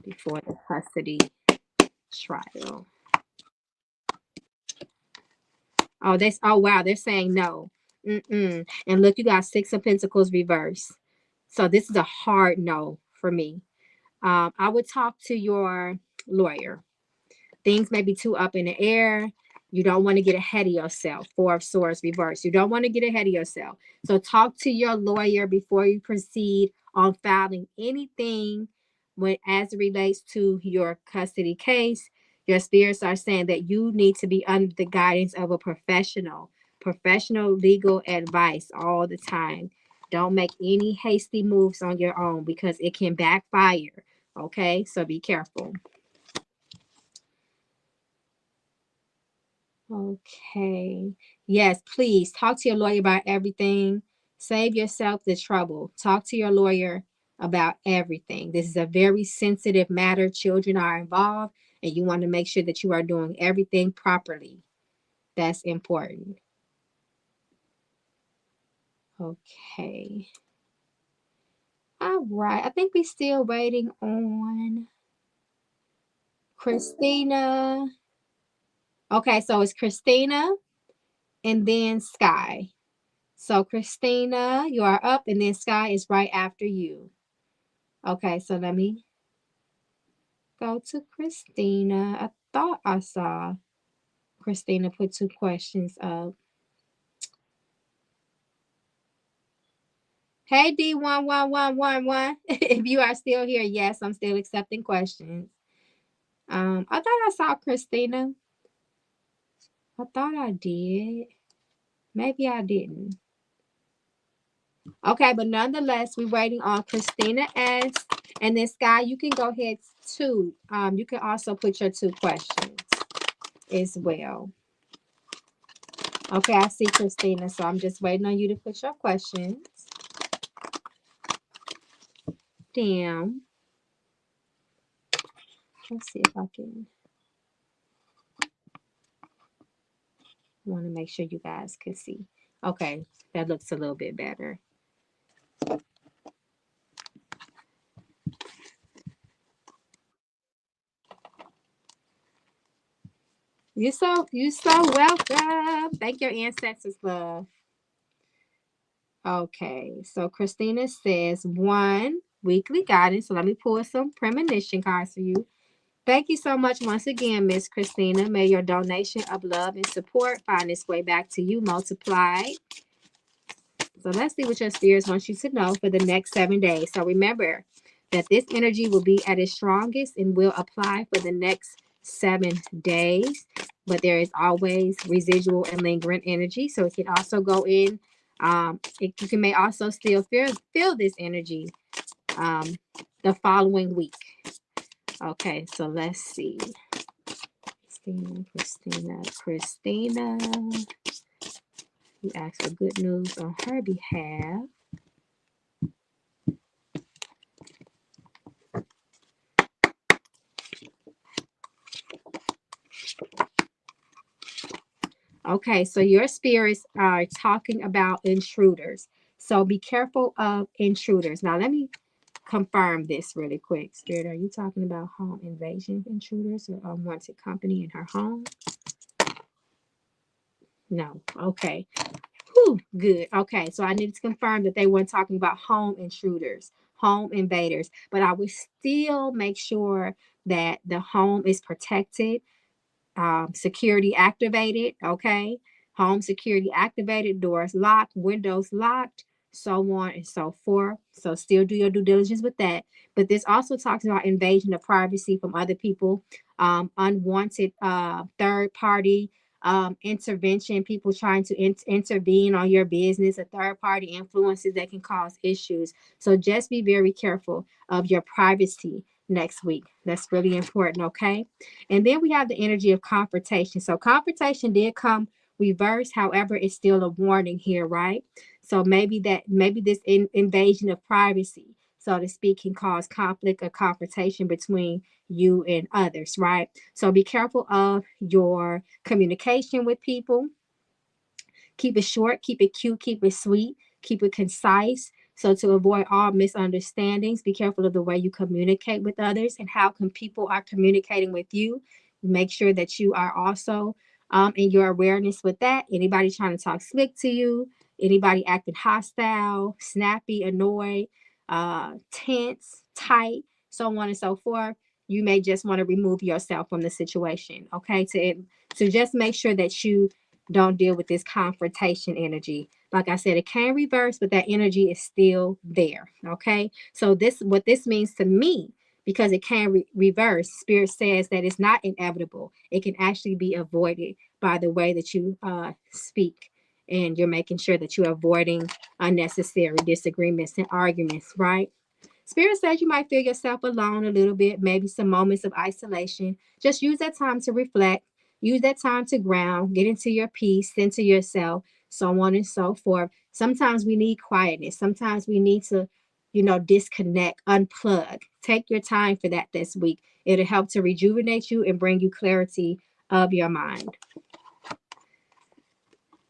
before the custody trial? Oh wow, they're saying no. Mm-mm. And look, you got 6 of Pentacles reverse. So this is a hard no for me. I would talk to your lawyer. Things may be too up in the air. You don't want to get ahead of yourself. 4 of Swords reverse. You don't want to get ahead of yourself. So talk to your lawyer before you proceed on filing anything as it relates to your custody case. Your spirits are saying that you need to be under the guidance of a professional legal advice all the time. Don't make any hasty moves on your own because it can backfire. Okay, so be careful. Okay. Yes, please talk to your lawyer about everything. Save yourself the trouble. Talk to your lawyer about everything. This is a very sensitive matter. Children are involved, and you want to make sure that you are doing everything properly. That's important. Okay. All right. I think we're still waiting on Christina. Okay, so it's Christina and then Sky. So Christina, you are up, and then Sky is right after you. Okay, so let me go to Christina. I thought I saw Christina put 2 questions up. Hey D11111. If you are still here, yes, I'm still accepting questions. I thought I saw Christina. I thought I did. Maybe I didn't. Okay, but nonetheless, we're waiting on Christina S. And then Sky, you can go ahead too. You can also put your 2 questions as well. Okay, I see Christina, so I'm just waiting on you to put your questions. Damn. Let's see if I can. I want to make sure you guys can see. Okay, that looks a little bit better. You so welcome. Thank your ancestors, love. Okay, so Christina says 1 weekly guidance. So let me pull some premonition cards for you. Thank you so much once again, Miss Christina. May your donation of love and support find its way back to you multiplied. So let's see what your spirits want you to know for the next 7 days. So remember that this energy will be at its strongest and will apply for the next 7 days. But there is always residual and lingering energy. So it can also go in. You may also still feel this energy um, the following week. Okay, so let's see. Christina. You asked for good news on her behalf. Okay, so your spirits are talking about intruders. So be careful of intruders. Now, let me confirm this really quick. Spirit, are you talking about home invasion intruders or unwanted company in her home? No. Okay. Whew, good. Okay, so I needed to confirm that they weren't talking about home intruders, home invaders, but I would still make sure that the home is protected, security activated, okay? Home security activated, doors locked, windows locked, so on and so forth. So still do your due diligence with that. But this also talks about invasion of privacy from other people, unwanted third party intervention, people trying to intervene on your business, a third party influences that can cause issues. So just be very careful of your privacy next week. That's really important, okay? And then we have the energy of confrontation. So confrontation did come reverse. However, it's still a warning here, right? So maybe this invasion of privacy, so to speak, can cause conflict or confrontation between you and others, right? So be careful of your communication with people. Keep it short, keep it cute, keep it sweet, keep it concise. So to avoid all misunderstandings, be careful of the way you communicate with others and how people are communicating with you. Make sure that you are also in your awareness with that. Anybody trying to talk slick to you, anybody acting hostile, snappy, annoyed, tense, tight, so on and so forth. You may just want to remove yourself from the situation. Okay, to just make sure that you don't deal with this confrontation energy. Like I said, it can reverse, but that energy is still there. Okay. So what this means to me, because it can reverse, Spirit says that it's not inevitable. It can actually be avoided by the way that you speak. And you're making sure that you're avoiding unnecessary disagreements and arguments, right? Spirit says you might feel yourself alone a little bit, maybe some moments of isolation. Just use that time to reflect, use that time to ground, get into your peace, center yourself, so on and so forth. Sometimes we need quietness. Sometimes we need to, disconnect, unplug. Take your time for that this week. It'll help to rejuvenate you and bring you clarity of your mind.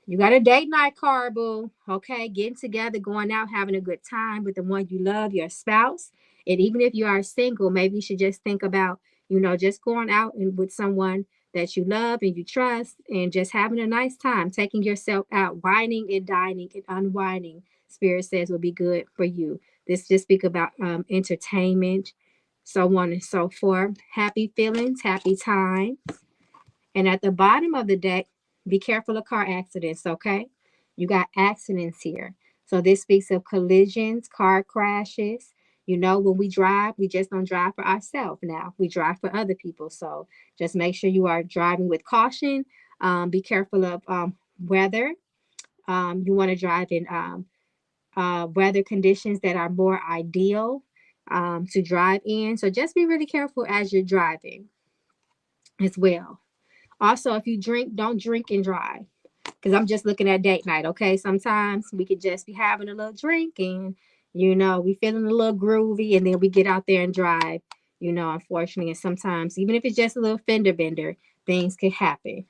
You got a date night card, boo. Okay, getting together, going out, having a good time with the one you love, your spouse. And even if you are single, maybe you should just think about, just going out and with someone that you love and you trust and just having a nice time, taking yourself out, whining and dining and unwinding. Spirit says will be good for you. This just speak about entertainment, so on and so forth. Happy feelings, happy time. And at the bottom of the deck, be careful of car accidents, okay? You got accidents here. So this speaks of collisions, car crashes. When we drive, we just don't drive for ourselves now. We drive for other people. So just make sure you are driving with caution. Be careful of weather. You want to drive in weather conditions that are more ideal to drive in. So just be really careful as you're driving as well. Also, if you drink, don't drink and drive. Because I'm just looking at date night, okay? Sometimes we could just be having a little drink and, we feeling a little groovy and then we get out there and drive, unfortunately. And sometimes, even if it's just a little fender bender, things could happen.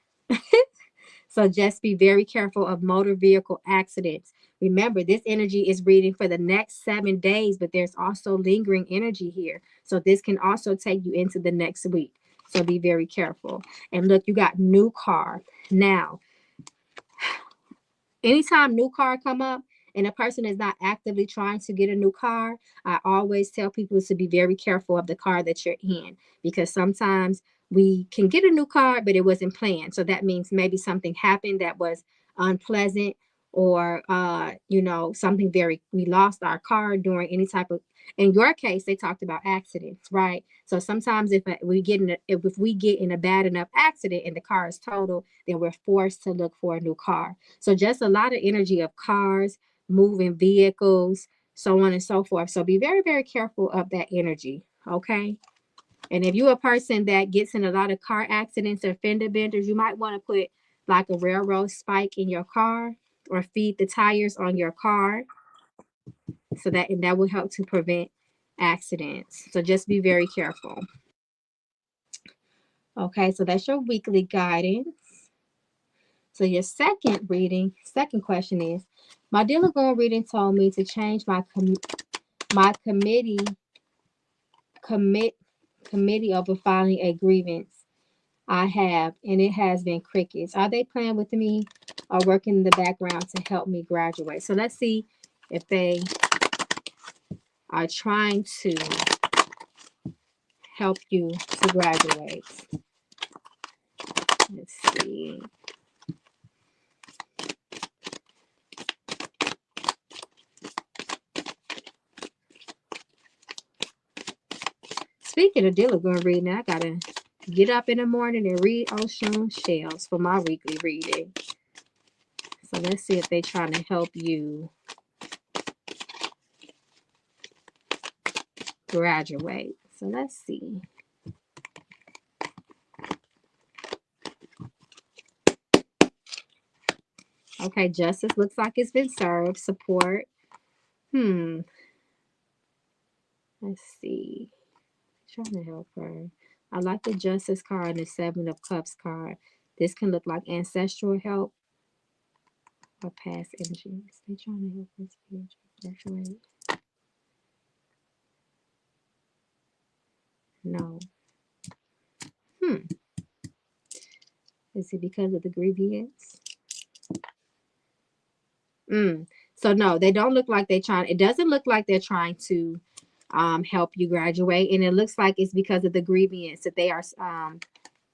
So just be very careful of motor vehicle accidents. Remember, this energy is reading for the next 7 days, but there's also lingering energy here. So this can also take you into the next week. So be very careful. And look, you got new car. Now, anytime new car come up and a person is not actively trying to get a new car, I always tell people to be very careful of the car that you're in, because sometimes we can get a new car, but it wasn't planned. So that means maybe something happened that was unpleasant, or something very, we lost our car during any type of, in your case they talked about accidents, right? So sometimes if we get in a bad enough accident and the car is total, then we're forced to look for a new car. So just a lot of energy of cars, moving vehicles, so on and so forth. So be very, very careful of that energy. Okay. And if you're a person that gets in a lot of car accidents or fender benders, you might want to put like a railroad spike in your car, or feed the tires on your car, so that will help to prevent accidents. So just be very careful. Okay, so that's your weekly guidance. So your second question is, my dear Lagoon reading told me to change my commit committee over filing a grievance. I have, and it has been crickets. Are they playing with me or working in the background to help me graduate? So let's see if they are trying to help you to graduate. Let's see. Speaking of Dillagun reading, I gotta get up in the morning and read Ocean Shells for my weekly reading. So let's see if they're trying to help you graduate. So let's see. Okay, justice looks like it's been served. Support. Let's see. Trying to help her. I like the justice card and the 7 of Cups card. This can look like ancestral help or past energies. They trying to help her spiritual graduate. No. Is it because of the grievance? So no, they don't look like they're trying. It doesn't look like they're trying to help you graduate, and it looks like it's because of the grievance that they are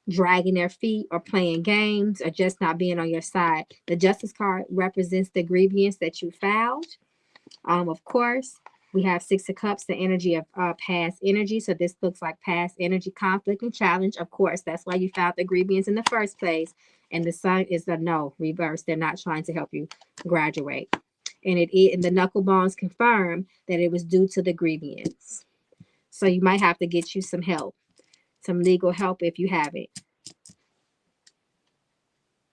dragging their feet or playing games or just not being on your side. The Justice card represents the grievance that you filed. Of course, we have 6 of Cups, the energy of past energy. So this looks like past energy, conflict, and challenge. Of course, that's why you filed the grievance in the first place. And the Sun is the no, reverse. They're not trying to help you graduate. And the knuckle bones confirm that it was due to the grievance. So you might have to get you some help, some legal help if you have it.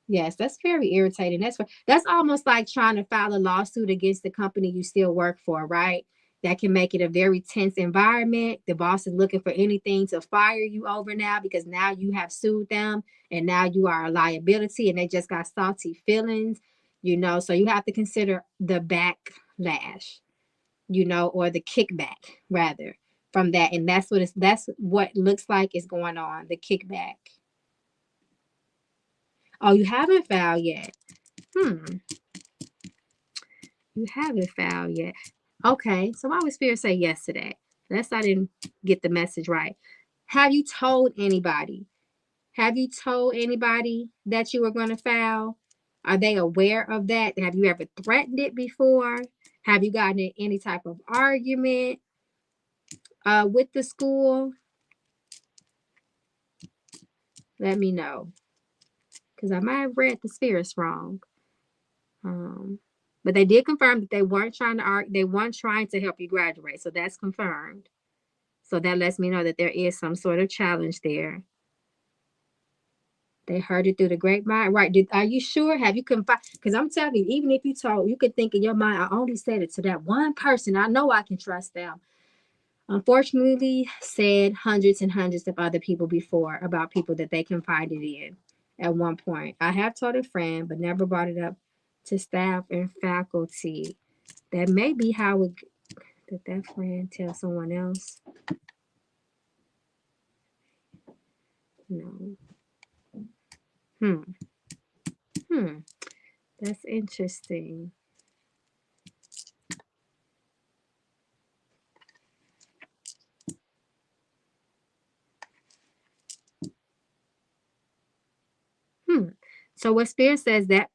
Yes, that's very irritating. That's almost like trying to file a lawsuit against the company you still work for, right? That can make it a very tense environment. The boss is looking for anything to fire you over now, because now you have sued them and now you are a liability and they just got salty feelings, So you have to consider the backlash, or the kickback rather from that. And that's what looks like is going on, the kickback. Oh, you haven't filed yet. You haven't filed yet. Okay, so why would Spirit say yes to that? Unless I didn't get the message right. Have you told anybody? Have you told anybody that you were going to file? Are they aware of that? Have you ever threatened it before? Have you gotten in any type of argument with the school? Let me know, because I might have read the spirits wrong. But they did confirm that they weren't trying to argue. They weren't trying to help you graduate. So that's confirmed. So that lets me know that there is some sort of challenge there. They heard it through the grapevine, right? Are you sure? Have you confided? Because I'm telling you, even if you told, you could think in your mind, I only said it to that one person. I know I can trust them. Unfortunately, said hundreds and hundreds of other people before about people that they confided in at one point. I have told a friend, but never brought it up to staff and faculty. That may be how it, that friend tell someone else. No. That's interesting. So what Spirit said that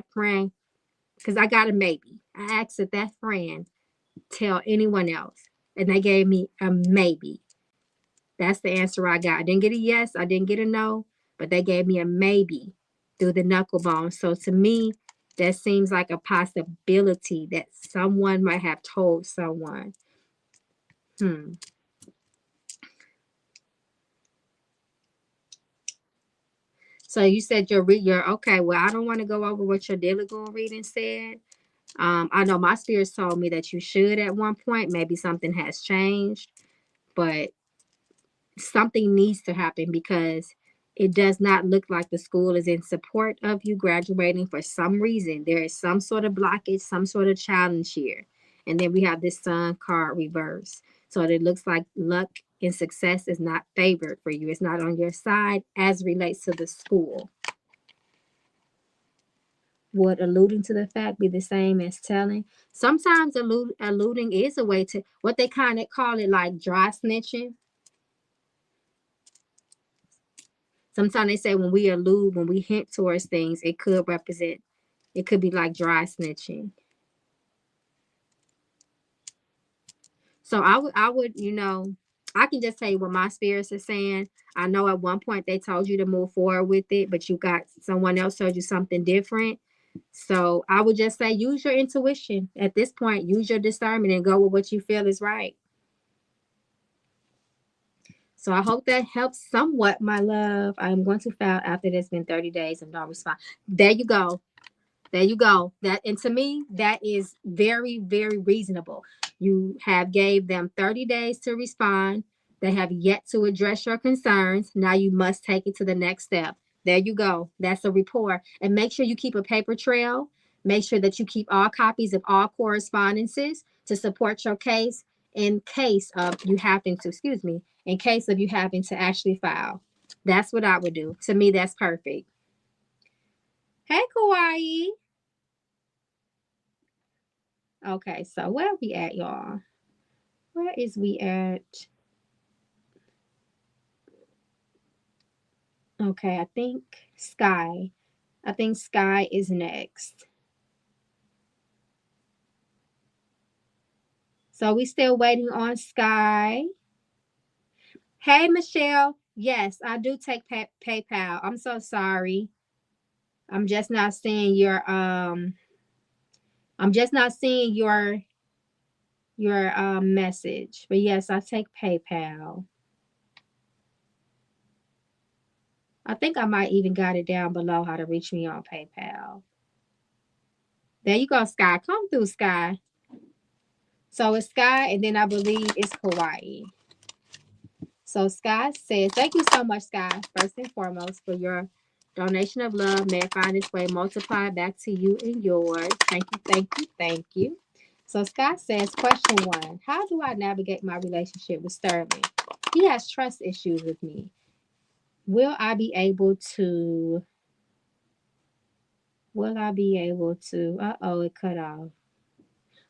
friend, because I got a maybe. I asked if that friend tell anyone else, and they gave me a maybe. That's the answer I got. I didn't get a yes, I didn't get a no, but they gave me a maybe through the knuckle bone. So to me, that seems like a possibility that someone might have told someone. So you said your okay. Well, I don't want to go over what your daily goal reading said. I know my spirits told me that you should at one point. Maybe something has changed, but something needs to happen because it does not look like the school is in support of you graduating for some reason. There is some sort of blockage, some sort of challenge here. And then we have this sun card reverse. So it looks like luck and success is not favored for you. It's not on your side as relates to the school. Would alluding to the fact be the same as telling? Sometimes alluding is a way to what they kind of call it, like dry snitching. Sometimes they say when we allude, when we hint towards things, it could represent, it could be like dry snitching. So I would, I can just tell you what my spirits are saying. I know at one point they told you to move forward with it, but you got someone else told you something different. So I would just say use your intuition at this point. Use your discernment and go with what you feel is right. So I hope that helps somewhat, my love. I'm going to file after there's been 30 days and don't respond. There you go. There you go. That, and to me, that is very, very reasonable. You have gave them 30 days to respond. They have yet to address your concerns. Now you must take it to the next step. There you go. That's a report. And make sure you keep a paper trail. Make sure that you keep all copies of all correspondences to support your case in case of you having to, excuse me, in case of you having to actually file. That's what I would do. To me, that's perfect. Hey, Kauai. Okay, so where are we at, y'all? Where is we at? Okay, I think Sky. I think Sky is next. So we still waiting on Sky. Hey, Michelle. Yes, I do take PayPal. I'm so sorry. I'm just not seeing your. I'm just not seeing your message. But yes, I take PayPal. I think I might even got it down below how to reach me on PayPal. There you go, Sky. Come through, Sky. So it's Sky, and then I believe it's Hawaii. So Sky says, thank you so much, Sky, first and foremost, for your donation of love. May it find its way multiplied back to you and yours. Thank you, thank you, thank you. So Sky says, question one, how do I navigate my relationship with Sterling? He has trust issues with me. Will I be able to, it cut off.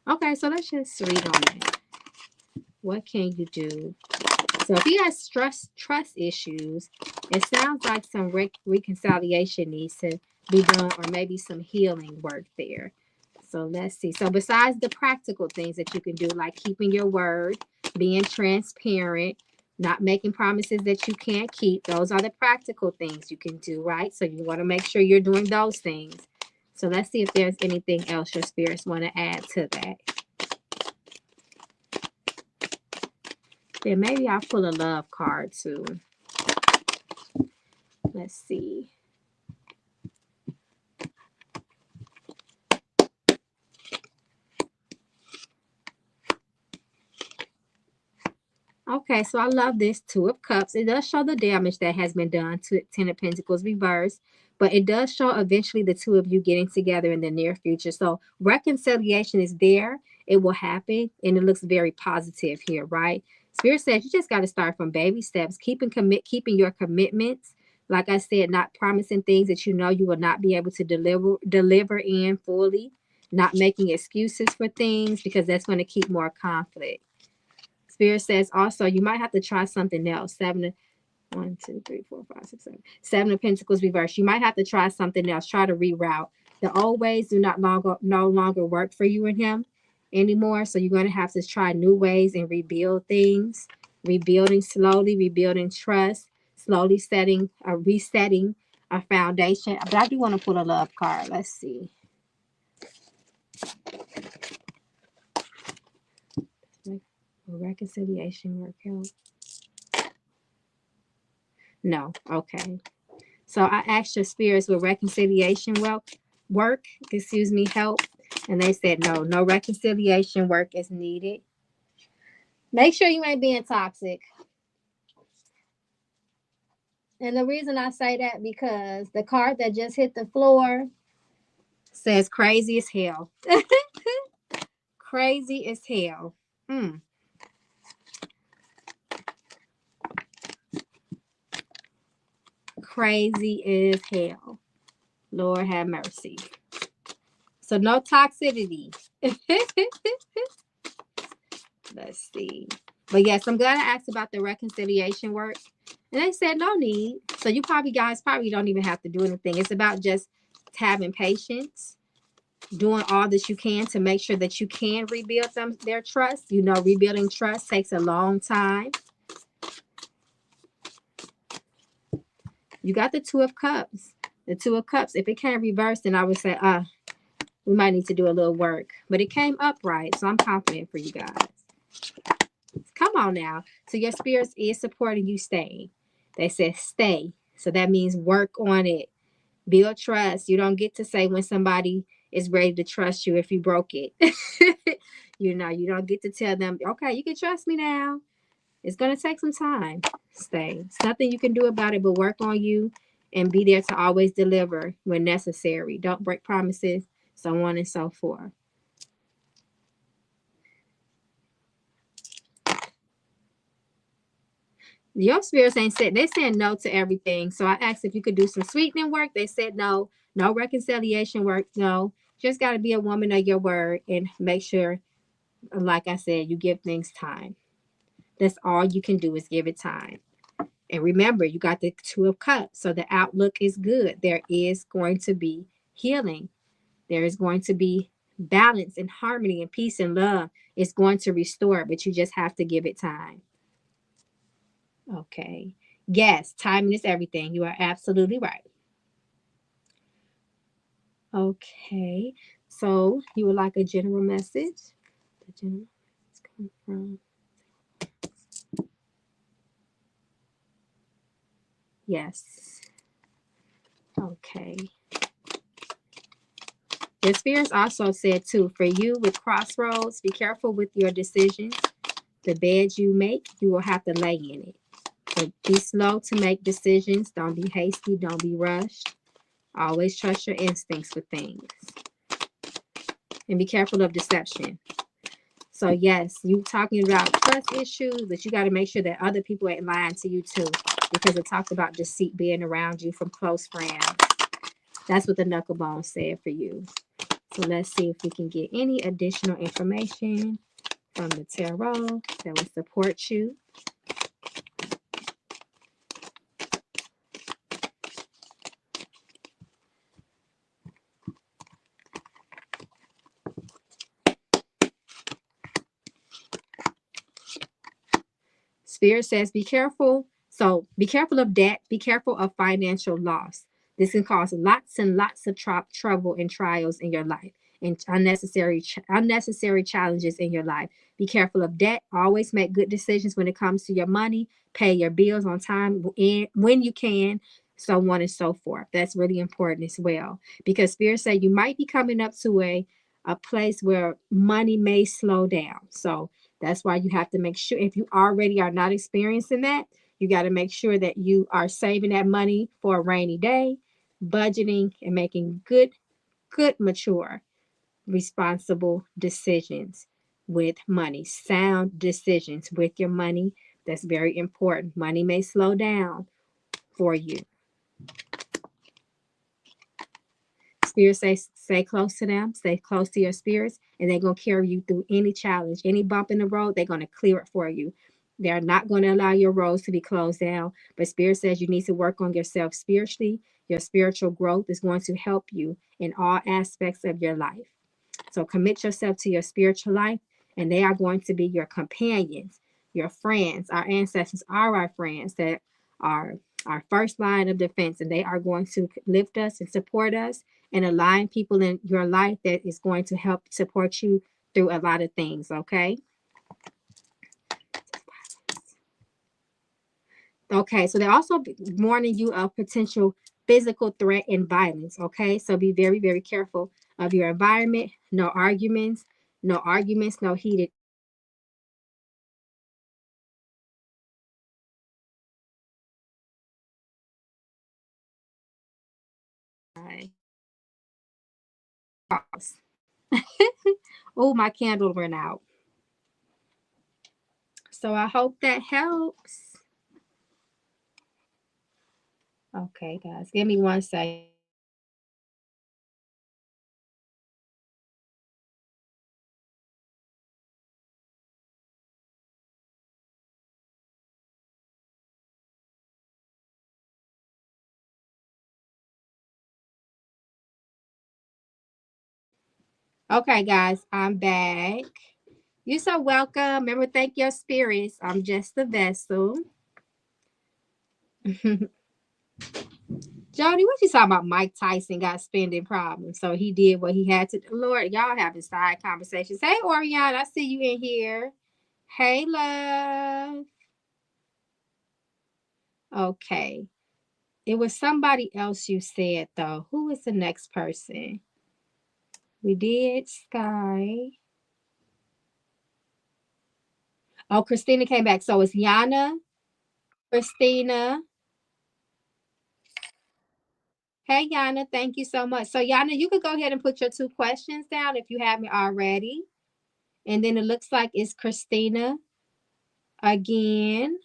Okay, so let's just read on it. What can you do? So if he has trust issues, it sounds like some reconciliation needs to be done, or maybe some healing work there. So let's see. So besides the practical things that you can do, like keeping your word, being transparent, not making promises that you can't keep, those are the practical things you can do, right? So you want to make sure you're doing those things. So let's see if there's anything else your spirits want to add to that. Then maybe I'll pull a love card too. Let's see. Okay, so I love this Two of Cups. It does show the damage that has been done to Ten of Pentacles reversed, but it does show eventually the two of you getting together in the near future. So reconciliation is there. It will happen, and it looks very positive here, right? Spirit says you just got to start from baby steps, keeping your commitments. Like I said, not promising things that you know you will not be able to deliver in fully, not making excuses for things because that's going to keep more conflict. Spirit says also you might have to try something else. 1, 2, 3, 4, 5, 6, 7. 7 of Pentacles reverse. You might have to try something else. Try to reroute. The old ways do no longer work for you and him anymore. So you're going to have to try new ways and rebuild things. Rebuilding slowly, rebuilding trust, slowly resetting a foundation. But I do want to pull a love card. Let's see. Reconciliation work help. No. Okay. So I asked your spirits, will reconciliation work, help? And they said no, no reconciliation work is needed. Make sure you ain't being toxic. And the reason I say that because the card that just hit the floor says crazy as hell. Crazy as hell. Crazy as hell. Lord have mercy. So no toxicity. Let's see. But yes, I'm glad I asked about the reconciliation work. And they said no need. So you guys don't even have to do anything. It's about just having patience, doing all that you can to make sure that you can rebuild their trust. You know, rebuilding trust takes a long time. You got the Two of Cups. The Two of Cups. If it came reversed, then I would say, we might need to do a little work. But it came upright, so I'm confident for you guys. Come on now. So your spirits is supporting you staying. They said stay. So that means work on it. Build trust. You don't get to say when somebody is ready to trust you if you broke it. You don't get to tell them, okay, you can trust me now. It's going to take some time. Stay. It's nothing you can do about it but work on you and be there to always deliver when necessary. Don't break promises, so on and so forth. Your spirits ain't said, they're saying no to everything. So I asked if you could do some sweetening work. They said no. No reconciliation work. No. Just got to be a woman of your word and make sure, like I said, you give things time. That's all you can do is give it time. And remember, you got the Two of Cups. So the outlook is good. There is going to be healing. There is going to be balance and harmony and peace and love. It's going to restore, but you just have to give it time. Okay. Yes, timing is everything. You are absolutely right. Okay. So you would like a general message? The general message comes from. Yes. Okay. The spirits also said too, for you with crossroads, be careful with your decisions. The bed you make, you will have to lay in it. So be slow to make decisions. Don't be hasty. Don't be rushed. Always trust your instincts with things. And be careful of deception. So yes, you talking about trust issues, but you got to make sure that other people ain't lying to you too, because it talks about deceit being around you from close friends. That's what the knucklebone said for you. So let's see if we can get any additional information from the tarot that will support you. Spirit says, be careful. So be careful of debt. Be careful of financial loss. This can cause lots and lots of trouble and trials in your life and unnecessary challenges in your life. Be careful of debt. Always make good decisions when it comes to your money. Pay your bills on time when you can, so on and so forth. That's really important as well, because Spirit said you might be coming up to a place where money may slow down. So that's why you have to make sure, if you already are not experiencing that, you got to make sure that you are saving that money for a rainy day, budgeting, and making good, mature, responsible decisions. with money. Sound decisions with your money. That's very important. Money may slow down for you. Spirits say stay close to them, stay close to your spirits, and they're going to carry you through any challenge, any bump in the road. They're going to clear it for you. They're not going to allow your roads to be closed down. But Spirit says you need to work on yourself spiritually. Your spiritual growth is going to help you in all aspects of your life. So commit yourself to your spiritual life, and they are going to be your companions, your friends. Our ancestors are our friends that are our first line of defense, and they are going to lift us and support us and align people in your life that is going to help support you through a lot of things, okay? Okay, so they're also warning you of potential physical threat and violence, okay? So be very, very careful of your environment. No arguments, no heated. Oh, my candle went out. So I hope that helps. Okay, guys, give me 1 second. Okay, guys, I'm back. You're so welcome. Remember, thank your spirits. I'm just the vessel. Jody, what you talking about? Mike Tyson got spending problems, so he did what he had to. Lord, y'all having side conversations. Hey, Orion, I see you in here. Hey, love. Okay. It was somebody else you said, though. Who is the next person? We did Sky. Oh, Christina came back. So it's Yana, Christina. Hey, Yana, thank you so much. So, Yana, you could go ahead and put your 2 questions down if you haven't already. And then it looks like it's Christina again.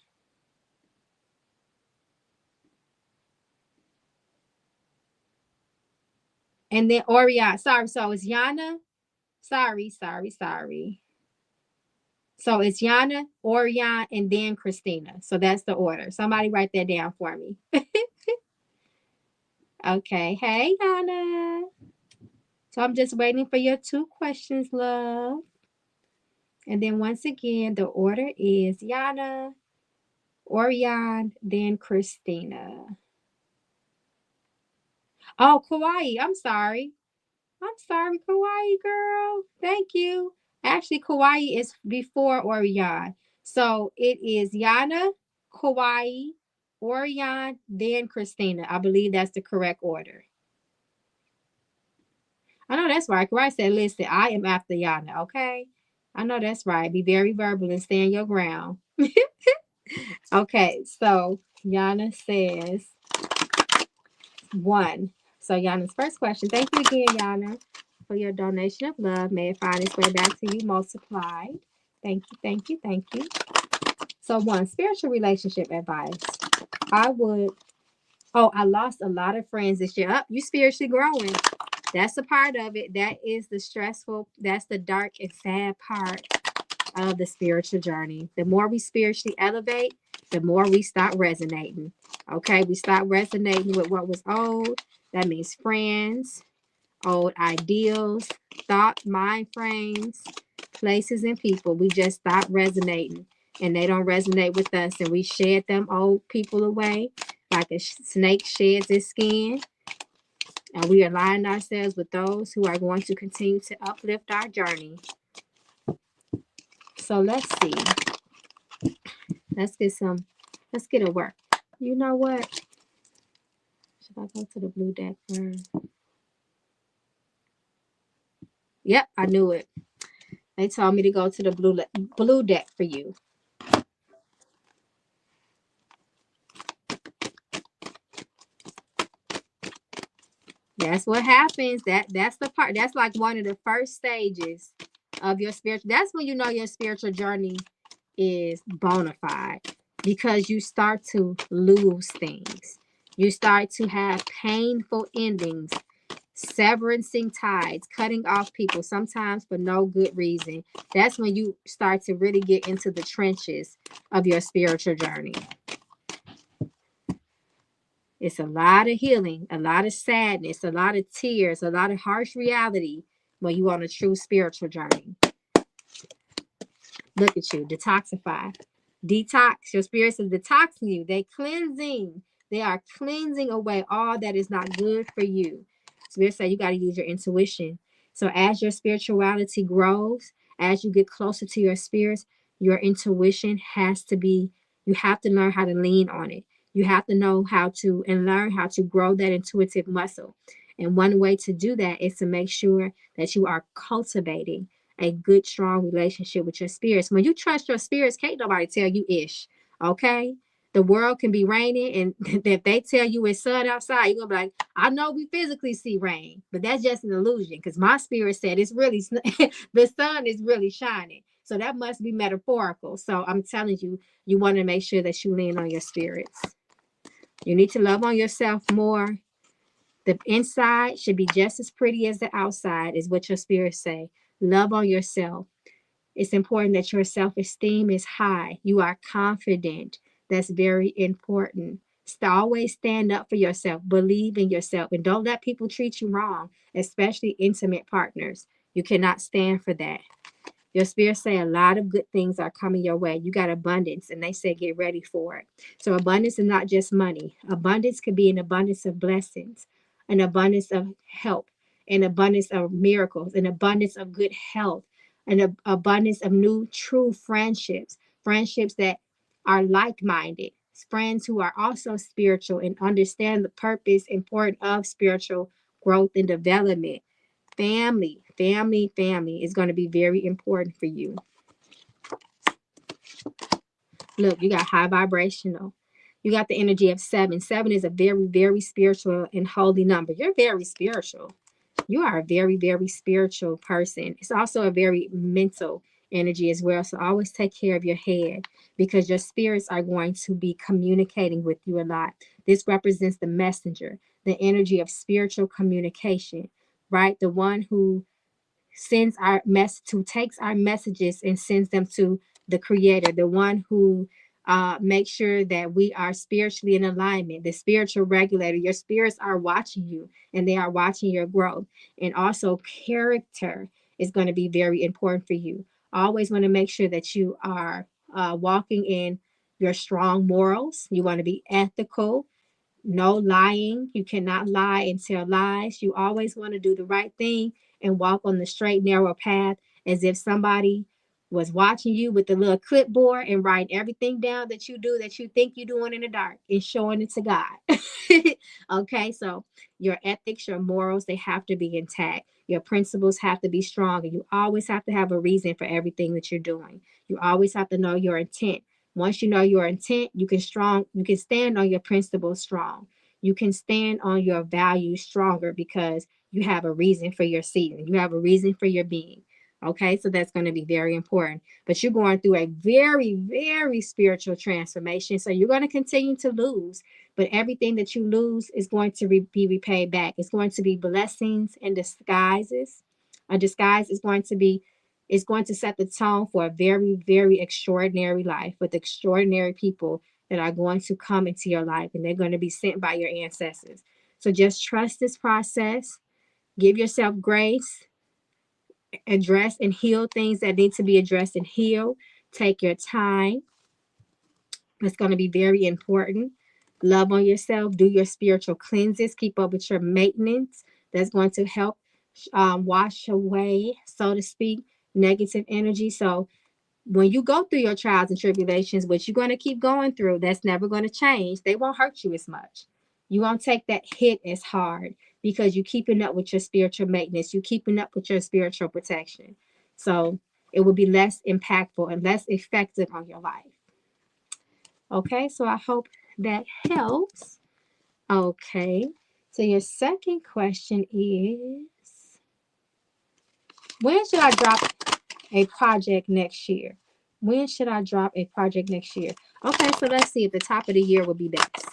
And then Orion. Sorry. So it's Yana. Sorry. So it's Yana, Orion, and then Christina. So that's the order. Somebody write that down for me. Okay. Hey, Yana. So I'm just waiting for your 2 questions, love. And then once again, the order is Yana, Orion, then Christina. Oh, Kauai. I'm sorry, Kauai girl. Thank you. Actually, Kauai is before Orion. So it is Yana, Kauai, Orion, then Christina. I believe that's the correct order. I know that's right. Kauai said, listen, I am after Yana, okay? I know that's right. Be very verbal and stand your ground. Okay, so Yana says 1. So Yana's first question. Thank you again, Yana, for your donation of love. May it find its way back to you multiplied. Thank you. So 1, spiritual relationship advice. I would, I lost a lot of friends this year. Up, you spiritually growing. That's a part of it. That is the stressful, that's the dark and sad part of the spiritual journey. The more we spiritually elevate, the more we stop resonating. Okay, we stop resonating with what was old. That means friends, old ideals, thought, mind frames, places, and people. We just stop resonating, and they don't resonate with us, and we shed them old people away like a snake sheds its skin. And we align ourselves with those who are going to continue to uplift our journey. So let's see. Let's get a work. You know what? Should I go to the blue deck first? Yep, I knew it. They told me to go to the blue deck for you. That's what happens. That's the part. That's like one of the first stages of your spiritual. That's when you know your spiritual journey is bona fide, because you start to lose things. You start to have painful endings, severing ties, cutting off people, sometimes for no good reason. That's when you start to really get into the trenches of your spiritual journey. It's a lot of healing, a lot of sadness, a lot of tears, a lot of harsh reality when you on a true spiritual journey. Look at you, detoxify. Detox. Your spirits are detoxing you. They cleansing. They are cleansing away all that is not good for you. Spirits say you got to use your intuition. So as your spirituality grows, as you get closer to your spirits, your intuition has to be, you have to learn how to lean on it. You have to know how to and learn how to grow that intuitive muscle. And one way to do that is to make sure that you are cultivating a good, strong relationship with your spirits. When you trust your spirits, can't nobody tell you ish. Okay? The world can be raining, and if they tell you it's sun outside, you're gonna be like, I know we physically see rain, but that's just an illusion, because my spirit said it's really the sun is really shining. So that must be metaphorical. So I'm telling you, you want to make sure that you lean on your spirits. You need to love on yourself more. The inside should be just as pretty as the outside, is what your spirits say. Love on yourself. It's important that your self-esteem is high. You are confident. That's very important. Always stand up for yourself. Believe in yourself. And don't let people treat you wrong, especially intimate partners. You cannot stand for that. Your spirits say a lot of good things are coming your way. You got abundance, and they say get ready for it. So abundance is not just money. Abundance could be an abundance of blessings, an abundance of help, an abundance of miracles, an abundance of good health, an abundance of new true friendships, friendships that are like-minded, friends who are also spiritual and understand the purpose, importance of spiritual growth and development. Family is going to be very important for you. Look, you got high vibrational. You got the energy of 7. 7 is a very, very spiritual and holy number. You're very spiritual. You are a very, very spiritual person. It's also a very mental energy as well. So always take care of your head, because your spirits are going to be communicating with you a lot. This represents the messenger, the energy of spiritual communication, right? The one who sends our who takes our messages and sends them to the creator, the one who makes sure that we are spiritually in alignment, the spiritual regulator. Your spirits are watching you, and they are watching your growth. And also character is going to be very important for you. Always want to make sure that you are walking in your strong morals. You want to be ethical. No lying. You cannot lie and tell lies. You always want to do the right thing and walk on the straight, narrow path, as if somebody was watching you with the little clipboard and writing everything down that you do, that you think you're doing in the dark, and showing it to God. Okay, so your ethics, your morals, they have to be intact. Your principles have to be strong, and you always have to have a reason for everything that you're doing. You always have to know your intent. Once you know your intent, you can stand on your principles strong. You can stand on your values stronger, because you have a reason for your season. You have a reason for your being. Okay, so that's going to be very important. But you're going through a very, very spiritual transformation. So you're going to continue to lose, but everything that you lose is going to be repaid back. It's going to be blessings and disguises. A disguise is going to set the tone for a very, very extraordinary life, with extraordinary people that are going to come into your life, and they're going to be sent by your ancestors. So just trust this process. Give yourself grace. Address and heal things that need to be addressed and healed. Take your time. It's going to be very important. Love on yourself. Do your spiritual cleanses. Keep up with your maintenance. That's going to help wash away, so to speak, negative energy. So when you go through your trials and tribulations, which you're going to keep going through, that's never going to change. They won't hurt you as much. You won't take that hit as hard, because you're keeping up with your spiritual maintenance. You're keeping up with your spiritual protection. So it will be less impactful and less effective on your life. Okay, so I hope that helps. Okay, so your second question is, when should I drop a project next year? When should I drop a project next year? Okay, so let's see if the top of the year will be best.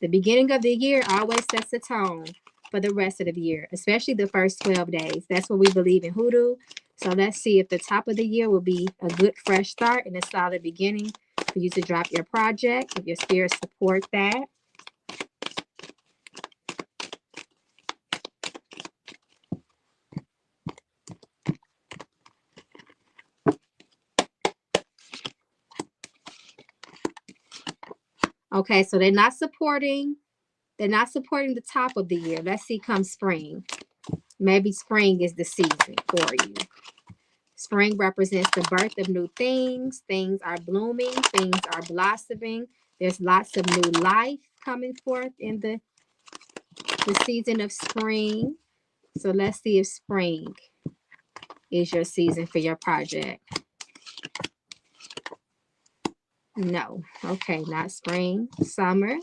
The beginning of the year always sets the tone for the rest of the year, especially the first 12 days. That's what we believe in hoodoo. So let's see if the top of the year will be a good fresh start and a solid beginning for you to drop your project, if your spirits support that. Okay, so they're not supporting the top of the year. Let's see come spring. Maybe spring is the season for you. Spring represents the birth of new things. Things are blooming. Things are blossoming. There's lots of new life coming forth in the season of spring. So let's see if spring is your season for your project. No. Okay, not spring. Summer.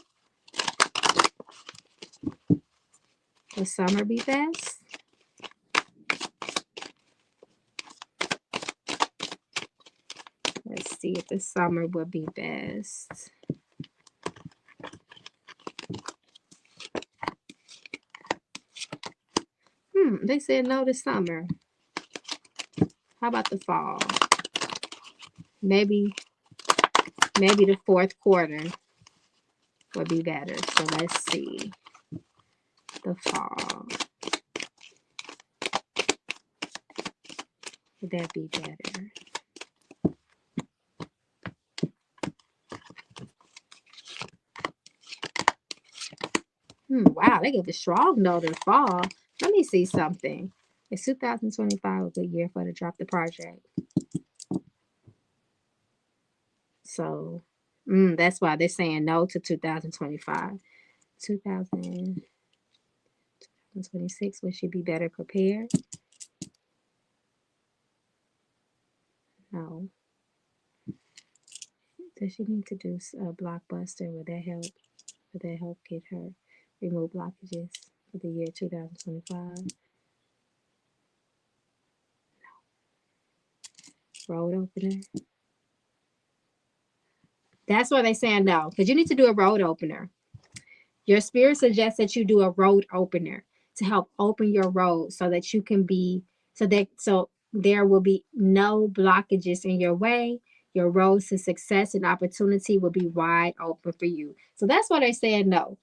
Will summer be best? Let's see if the summer would be best. They said no to summer. How about the fall? Maybe the fourth quarter would be better. So let's see. The fall. Would that be better? Wow, they gave a strong note in fall. Let me see something. Is 2025 a good year for to drop the project? So, that's why they're saying no to 2025. 2026, would she be better prepared? No. Does she need to do a blockbuster? Would that help? Would that help get her remove blockages for the year 2025? Road opener. That's why they're saying no, because you need to do a road opener. Your spirit suggests that you do a road opener to help open your road so that you can be, so there will be no blockages in your way. Your roads to success and opportunity will be wide open for you. So that's why they're saying no.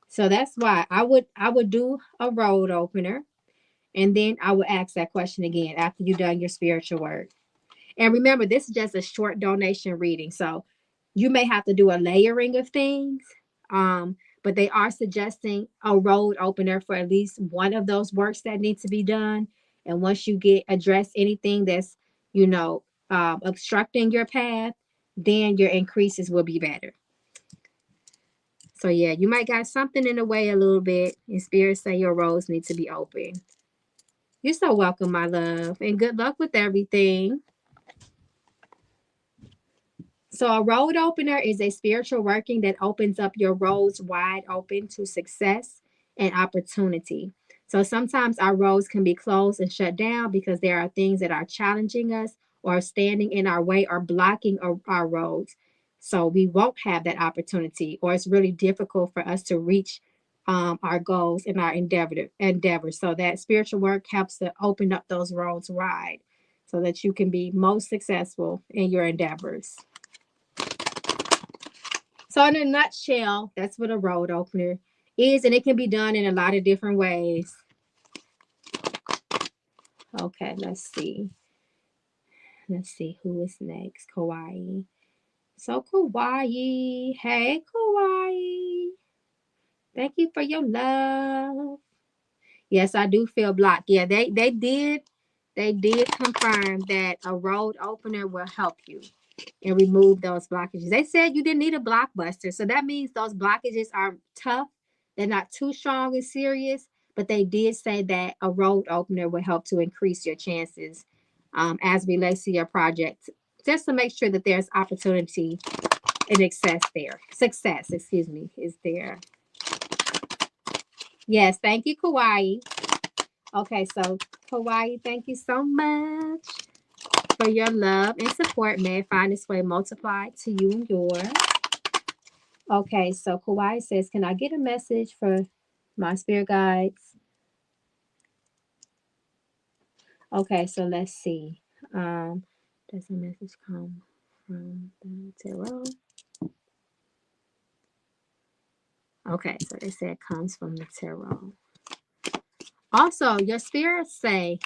So that's why I would do a road opener, and then I would ask that question again after you've done your spiritual work. And remember, this is just a short donation reading. So you may have to do a layering of things. But they are suggesting a road opener for at least one of those works that need to be done. And once you get address anything that's, obstructing your path, then your increases will be better. So yeah, you might got something in the way a little bit, and spirit say your roads need to be open. You're so welcome, my love, and good luck with everything. So a road opener is a spiritual working that opens up your roads wide open to success and opportunity. So sometimes our roads can be closed and shut down because there are things that are challenging us or standing in our way or blocking our roads. So we won't have that opportunity, or it's really difficult for us to reach our goals and our endeavors. So that spiritual work helps to open up those roads wide so that you can be most successful in your endeavors. So in a nutshell, that's what a road opener is, and it can be done in a lot of different ways. Okay, let's see. Let's see who is next. Kauai. So Kauai. Hey, Kauai. Thank you for your love. Yes, I do feel blocked. Yeah, they did confirm that a road opener will help you and remove those blockages. They said you didn't need a blockbuster. So that means those blockages are tough. They're not too strong and serious, but they did say that a road opener will help to increase your chances as relates to your project, just to make sure that there's opportunity and success, is there. Yes, thank you, Kauai. Okay, so Kauai, thank you so much. for your love and support. May it find its way multiplied to you and yours. Okay, so Kauai says, can I get a message for my spirit guides? Okay, so let's see. Does the message come from the tarot? Okay, so they said comes from the tarot. Also, your spirits say,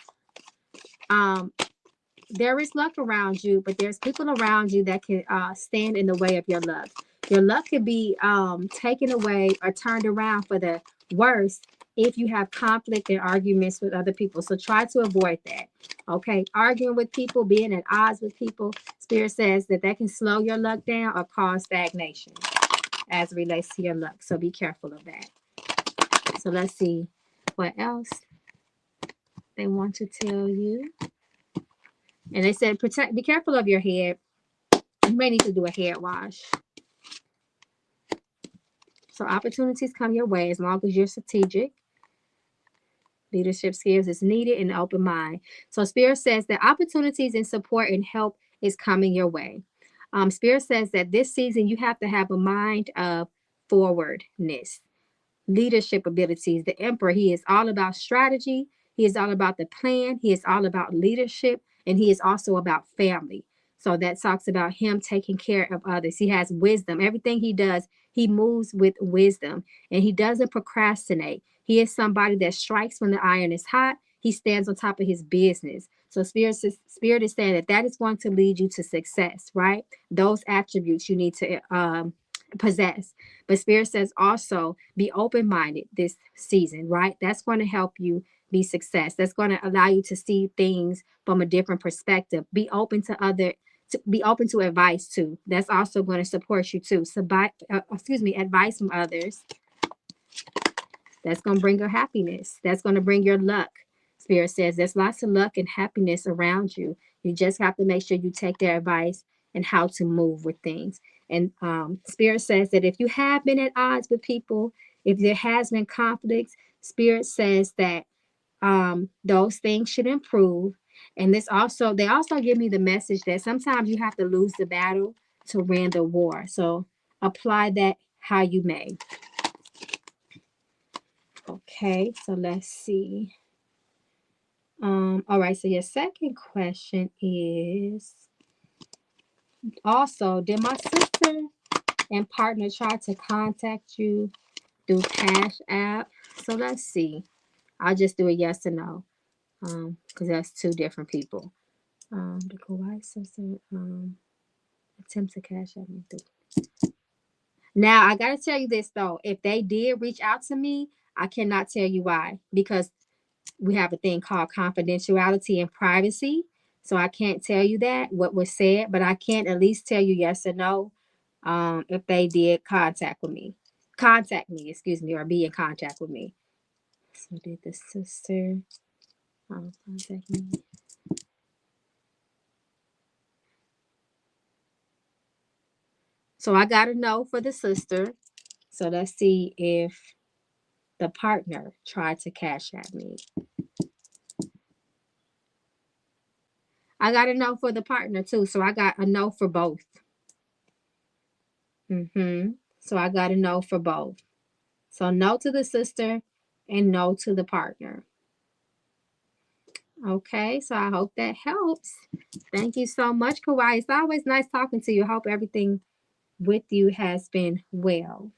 there is luck around you, but there's people around you that can stand in the way of your luck. Your luck could be taken away or turned around for the worse if you have conflict and arguments with other people. So try to avoid that. Okay, arguing with people, being at odds with people, Spirit says that can slow your luck down or cause stagnation as it relates to your luck. So be careful of that. So let's see what else they want to tell you. And they said, be careful of your head. You may need to do a head wash. So opportunities come your way as long as you're strategic. Leadership skills is needed and an open mind. So Spirit says that opportunities and support and help is coming your way. Spirit says that this season you have to have a mind of forwardness, leadership abilities. The Emperor, he is all about strategy. He is all about the plan. He is all about leadership. And he is also about family. So that talks about him taking care of others. He has wisdom. Everything he does, he moves with wisdom. And he doesn't procrastinate. He is somebody that strikes when the iron is hot. He stands on top of his business. So Spirit is saying that is going to lead you to success, right? Those attributes you need to possess. But Spirit says also be open-minded this season, right? That's going to help you be success. That's going to allow you to see things from a different perspective. Be open to advice too. That's also going to support you too. So advice from others. That's going to bring your happiness. That's going to bring your luck. Spirit says there's lots of luck and happiness around you. You just have to make sure you take their advice and how to move with things. And Spirit says that if you have been at odds with people, if there has been conflicts, Spirit says that those things should improve. And they also give me the message that sometimes you have to lose the battle to win the war. So apply that how you may. Okay, so let's see. All right, so your second question is also, did my sister and partner try to contact you through Cashapp? So let's see. I'll just do a yes or no. Because that's two different people. The Kauai sister attempt to Cashapp me through. Now I gotta tell you this though. If they did reach out to me, I cannot tell you why. Because we have a thing called confidentiality and privacy. So I can't tell you what was said, but I can at least tell you yes or no if they did contact me, or be in contact with me. So did the sister contact me? So I got a no for the sister. So let's see if the partner tried to Cashapp me. I got a no for the partner too. So I got a no for both. So I got a no for both. So no to the sister and no to the partner. Okay, so I hope that helps. Thank you so much, Kauai. It's always nice talking to you. I hope everything with you has been well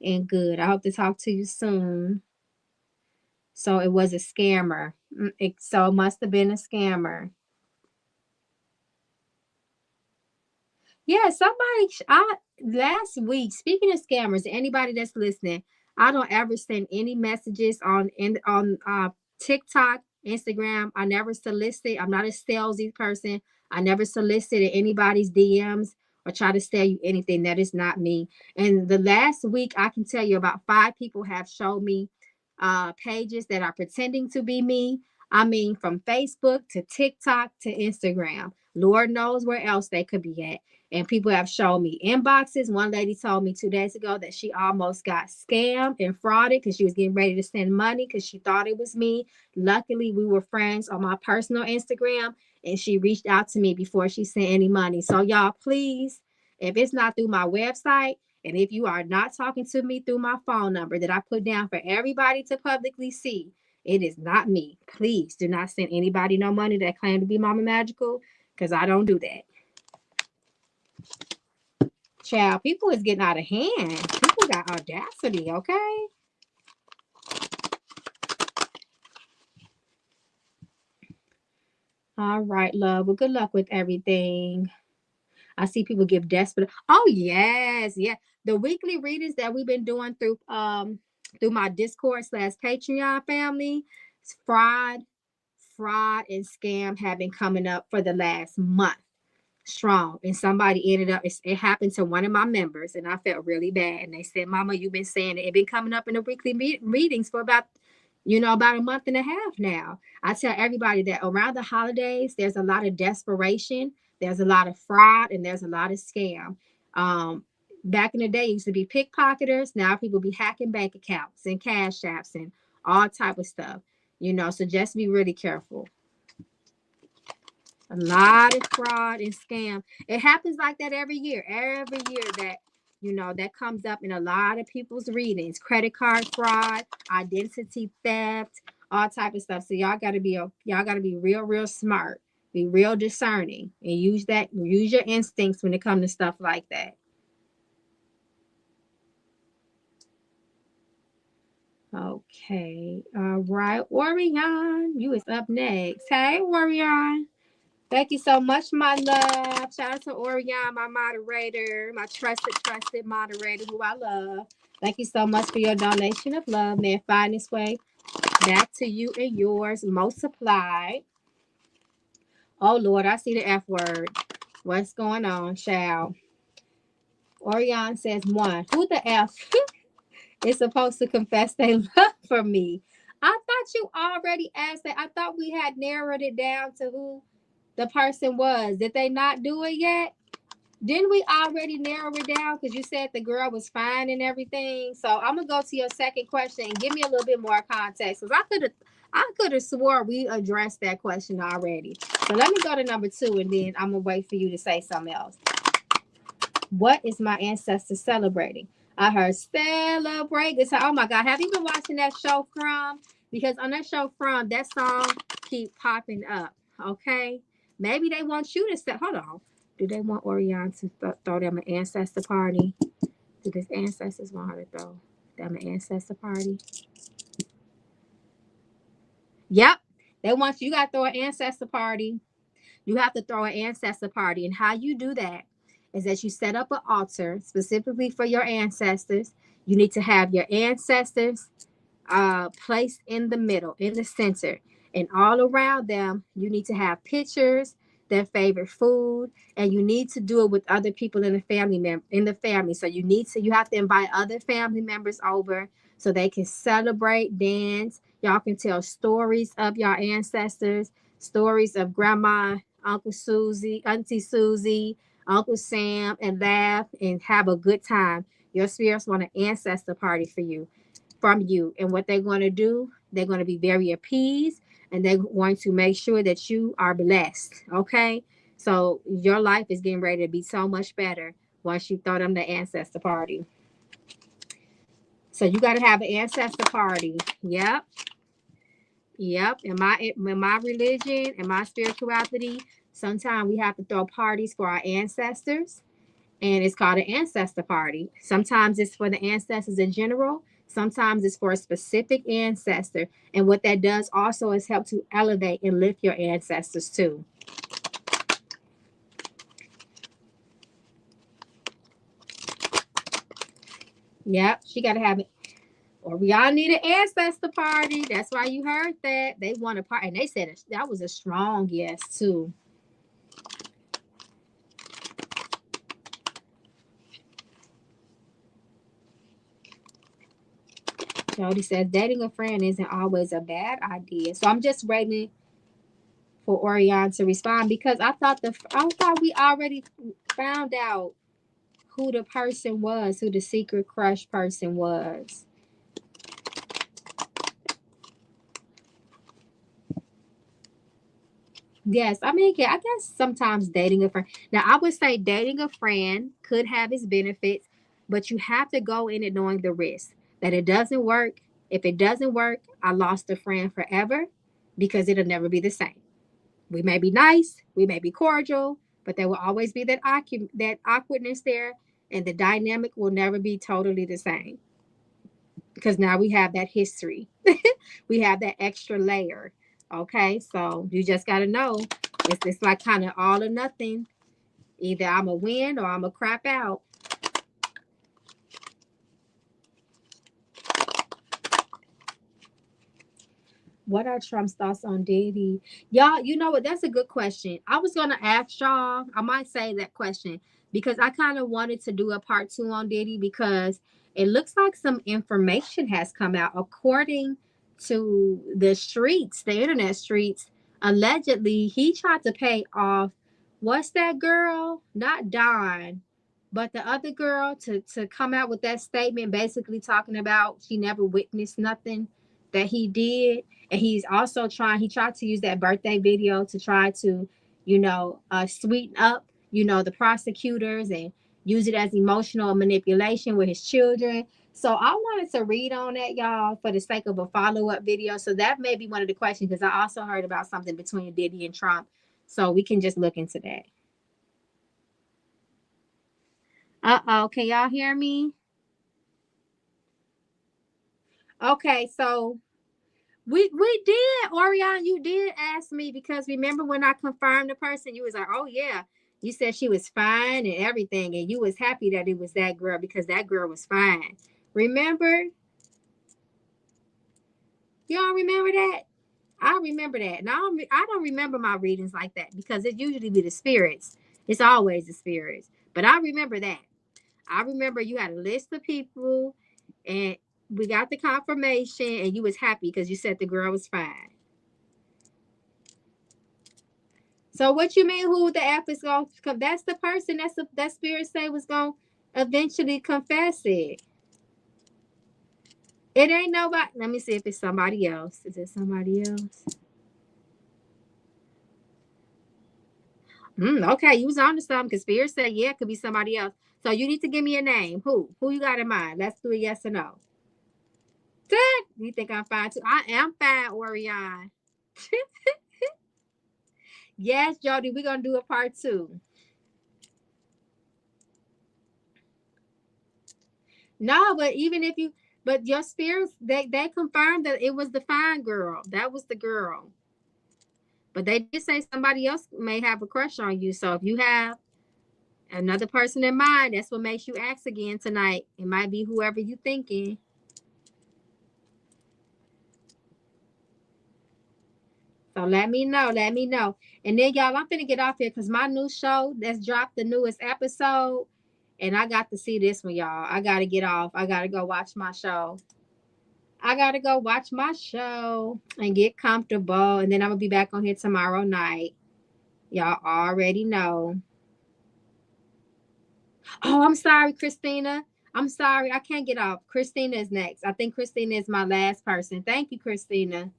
and good. I hope to talk to you soon. So it was a scammer. So it must have been a scammer. Yeah, last week, speaking of scammers, anybody that's listening, I don't ever send any messages on TikTok, Instagram. I never solicit. I'm not a salesy person. I never solicited anybody's DMs or try to sell you anything. That is not me. And the last week, I can tell you about 5 people have showed me pages that are pretending to be me. I mean, from Facebook to TikTok to Instagram. Lord knows where else they could be at. And people have shown me inboxes. One lady told me 2 days ago that she almost got scammed and frauded because she was getting ready to send money because she thought it was me. Luckily, we were friends on my personal Instagram. and she reached out to me before she sent any money. So y'all, please, if it's not through my website, and if you are not talking to me through my phone number that I put down for everybody to publicly see, it is not me. Please do not send anybody no money that claim to be Mama Magical, because I don't do that. Child, people is getting out of hand. People got audacity, okay? All right, love. Well, good luck with everything. I see people give desperate. Oh, yes, yeah. The weekly readings that we've been doing through my Discord/Patreon family, fraud and scam have been coming up for the last month strong. And somebody ended up, it happened to one of my members, and I felt really bad. And they said, Mama, you've been saying it. It's been coming up in the weekly readings for about a month and a half now. I tell everybody that around the holidays, there's a lot of desperation, there's a lot of fraud, and there's a lot of scam. Back in the day, it used to be pickpocketers. Now people be hacking bank accounts and cash apps and all type of stuff. So just be really careful. A lot of fraud and scam. It happens like that every year. Every year that comes up in a lot of people's readings. Credit card fraud, identity theft, all type of stuff. So y'all gotta be real, real smart. Be real discerning and use your instincts when it comes to stuff like that. Okay. All right. Orion, you is up next. Hey, Orion. Thank you so much, my love. Shout out to Orion, my moderator, my trusted moderator who I love. Thank you so much for your donation of love. May it find its way back to you and yours multiplied. Oh, Lord, I see the F word. What's going on, child? Orion says, one, who the F is supposed to confess their love for me? I thought you already asked that. I thought we had narrowed it down to who the person was. Did they not do it yet? Didn't we already narrow it down? Because you said the girl was fine and everything. So I'm gonna go to your second question and give me a little bit more context. Because I could have swore we addressed that question already. So let me go to number 2, and then I'm gonna wait for you to say something else. What is my ancestor celebrating? I heard celebrate. Oh my God, have you been watching that show From? Because on that show From, that song keep popping up. Okay, maybe they want you to say. Hold on. Do they want Orion to throw them an ancestor party? Do the ancestors want her to throw them an ancestor party? Yep. They want you got to throw an ancestor party. You have to throw an ancestor party. And how you do that is that you set up an altar specifically for your ancestors. You need to have your ancestors placed in the middle, in the center. And all around them, you need to have pictures, their favorite food, and you need to do it with other people in the family. So you have to invite other family members over so they can celebrate, dance. Y'all can tell stories of your ancestors, stories of grandma, Uncle Susie, Auntie Susie, Uncle Sam, and laugh and have a good time. Your spirits want an ancestor party from you. And what they're going to do, they're going to be very appeased, and they're going to make sure that you are blessed. Okay. So your life is getting ready to be so much better once you throw them the ancestor party. So you got to have an ancestor party. Yep. In my religion and my spirituality, sometimes we have to throw parties for our ancestors, and it's called an ancestor party. Sometimes it's for the ancestors in general. Sometimes it's for a specific ancestor. And what that does also is help to elevate and lift your ancestors too. Yep, she got to have it. Or we all need an ancestor party. That's why you heard that. They want a party. And they said that was a strong yes too. Jody says dating a friend isn't always a bad idea. So I'm just waiting for Orion to respond, because I thought we already found out who the person was, who the secret crush person was. Yes, I mean, yeah, I guess sometimes dating a friend. Now, I would say dating a friend could have its benefits, but you have to go in it knowing the risk that it doesn't work. If it doesn't work, I lost a friend forever because it'll never be the same. We may be nice, we may be cordial, but there will always be that awkwardness there, and the dynamic will never be totally the same because now we have that history. We have that extra layer. Okay, so you just got to know it's like kind of all or nothing. Either I'm a win or I'm a crap out. What are Trump's thoughts on Diddy? Y'all, you know what? That's a good question. I was gonna ask y'all. I might say that question because I kind of wanted to do a part two on Diddy because it looks like some information has come out according to the streets, the internet streets. Allegedly, he tried to pay off what's that girl? Not Dawn, but the other girl to come out with that statement, basically talking about she never witnessed nothing that he did, and he's also he tried to use that birthday video to try to sweeten up the prosecutors and use it as emotional manipulation with his children. So I wanted to read on that, y'all, for the sake of a follow-up video. So that may be one of the questions because I also heard about something between Diddy and Trump, so we can just look into that. Uh-oh, can y'all hear me? Okay, so we did, Orion. You did ask me because remember when I confirmed the person, you was like, "Oh yeah," you said she was fine and everything, and you was happy that it was that girl because that girl was fine. Remember? Y'all remember that? I remember that. Now I don't remember my readings like that because it usually be the spirits. It's always the spirits, but I remember that. I remember you had a list of people, and we got the confirmation, and you was happy because you said the girl was fine. So what you mean? Who the app is going to come? That's the person that spirit say was going to eventually confess it. It ain't nobody. Let me see if it's somebody else. Is it somebody else? Okay, you was on to something because spirit said yeah, it could be somebody else. So you need to give me a name. Who? Who you got in mind? Let's do a yes or no. Good. You think I'm fine too? I am fine, Orion. Yes, Jody, we're gonna do a part two. No, but even if you, but your spirits, they confirmed that it was the fine girl. That was the girl. But they did say somebody else may have a crush on you. So if you have another person in mind, that's what makes you ask again tonight. It might be whoever you thinking. So let me know. Let me know. And then y'all, I'm finna get off here because my new show that's dropped the newest episode. And I got to see this one, y'all. I gotta get off. I gotta go watch my show. I gotta go watch my show and get comfortable. And then I'm gonna be back on here tomorrow night. Y'all already know. Oh, I'm sorry, Christina. I'm sorry. I can't get off. Christina is next. I think Christina is my last person. Thank you, Christina.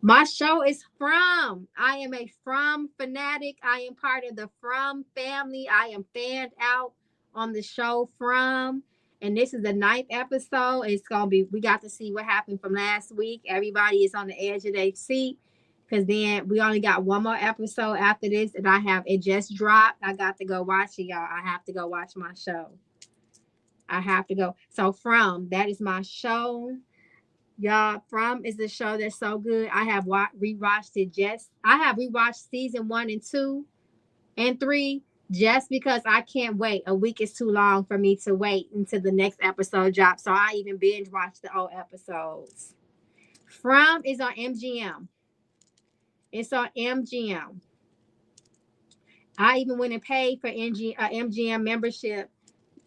My show is From. I am a From fanatic. I am part of the From family. I am fanned out on the show From. And this is the ninth episode. It's going to be, we got to see what happened from last week. Everybody is on the edge of their seat because then we only got one more episode after this. And it just dropped. I got to go watch it, y'all. I have to go watch my show. I have to go. So, From, that is my show. Y'all, From is a show that's so good. I have rewatched it I have rewatched season 1 and 2 and 3 just because I can't wait. A week is too long for me to wait until the next episode drops. So I even binge watch the old episodes. From is on MGM. It's on MGM. I even went and paid for MGM membership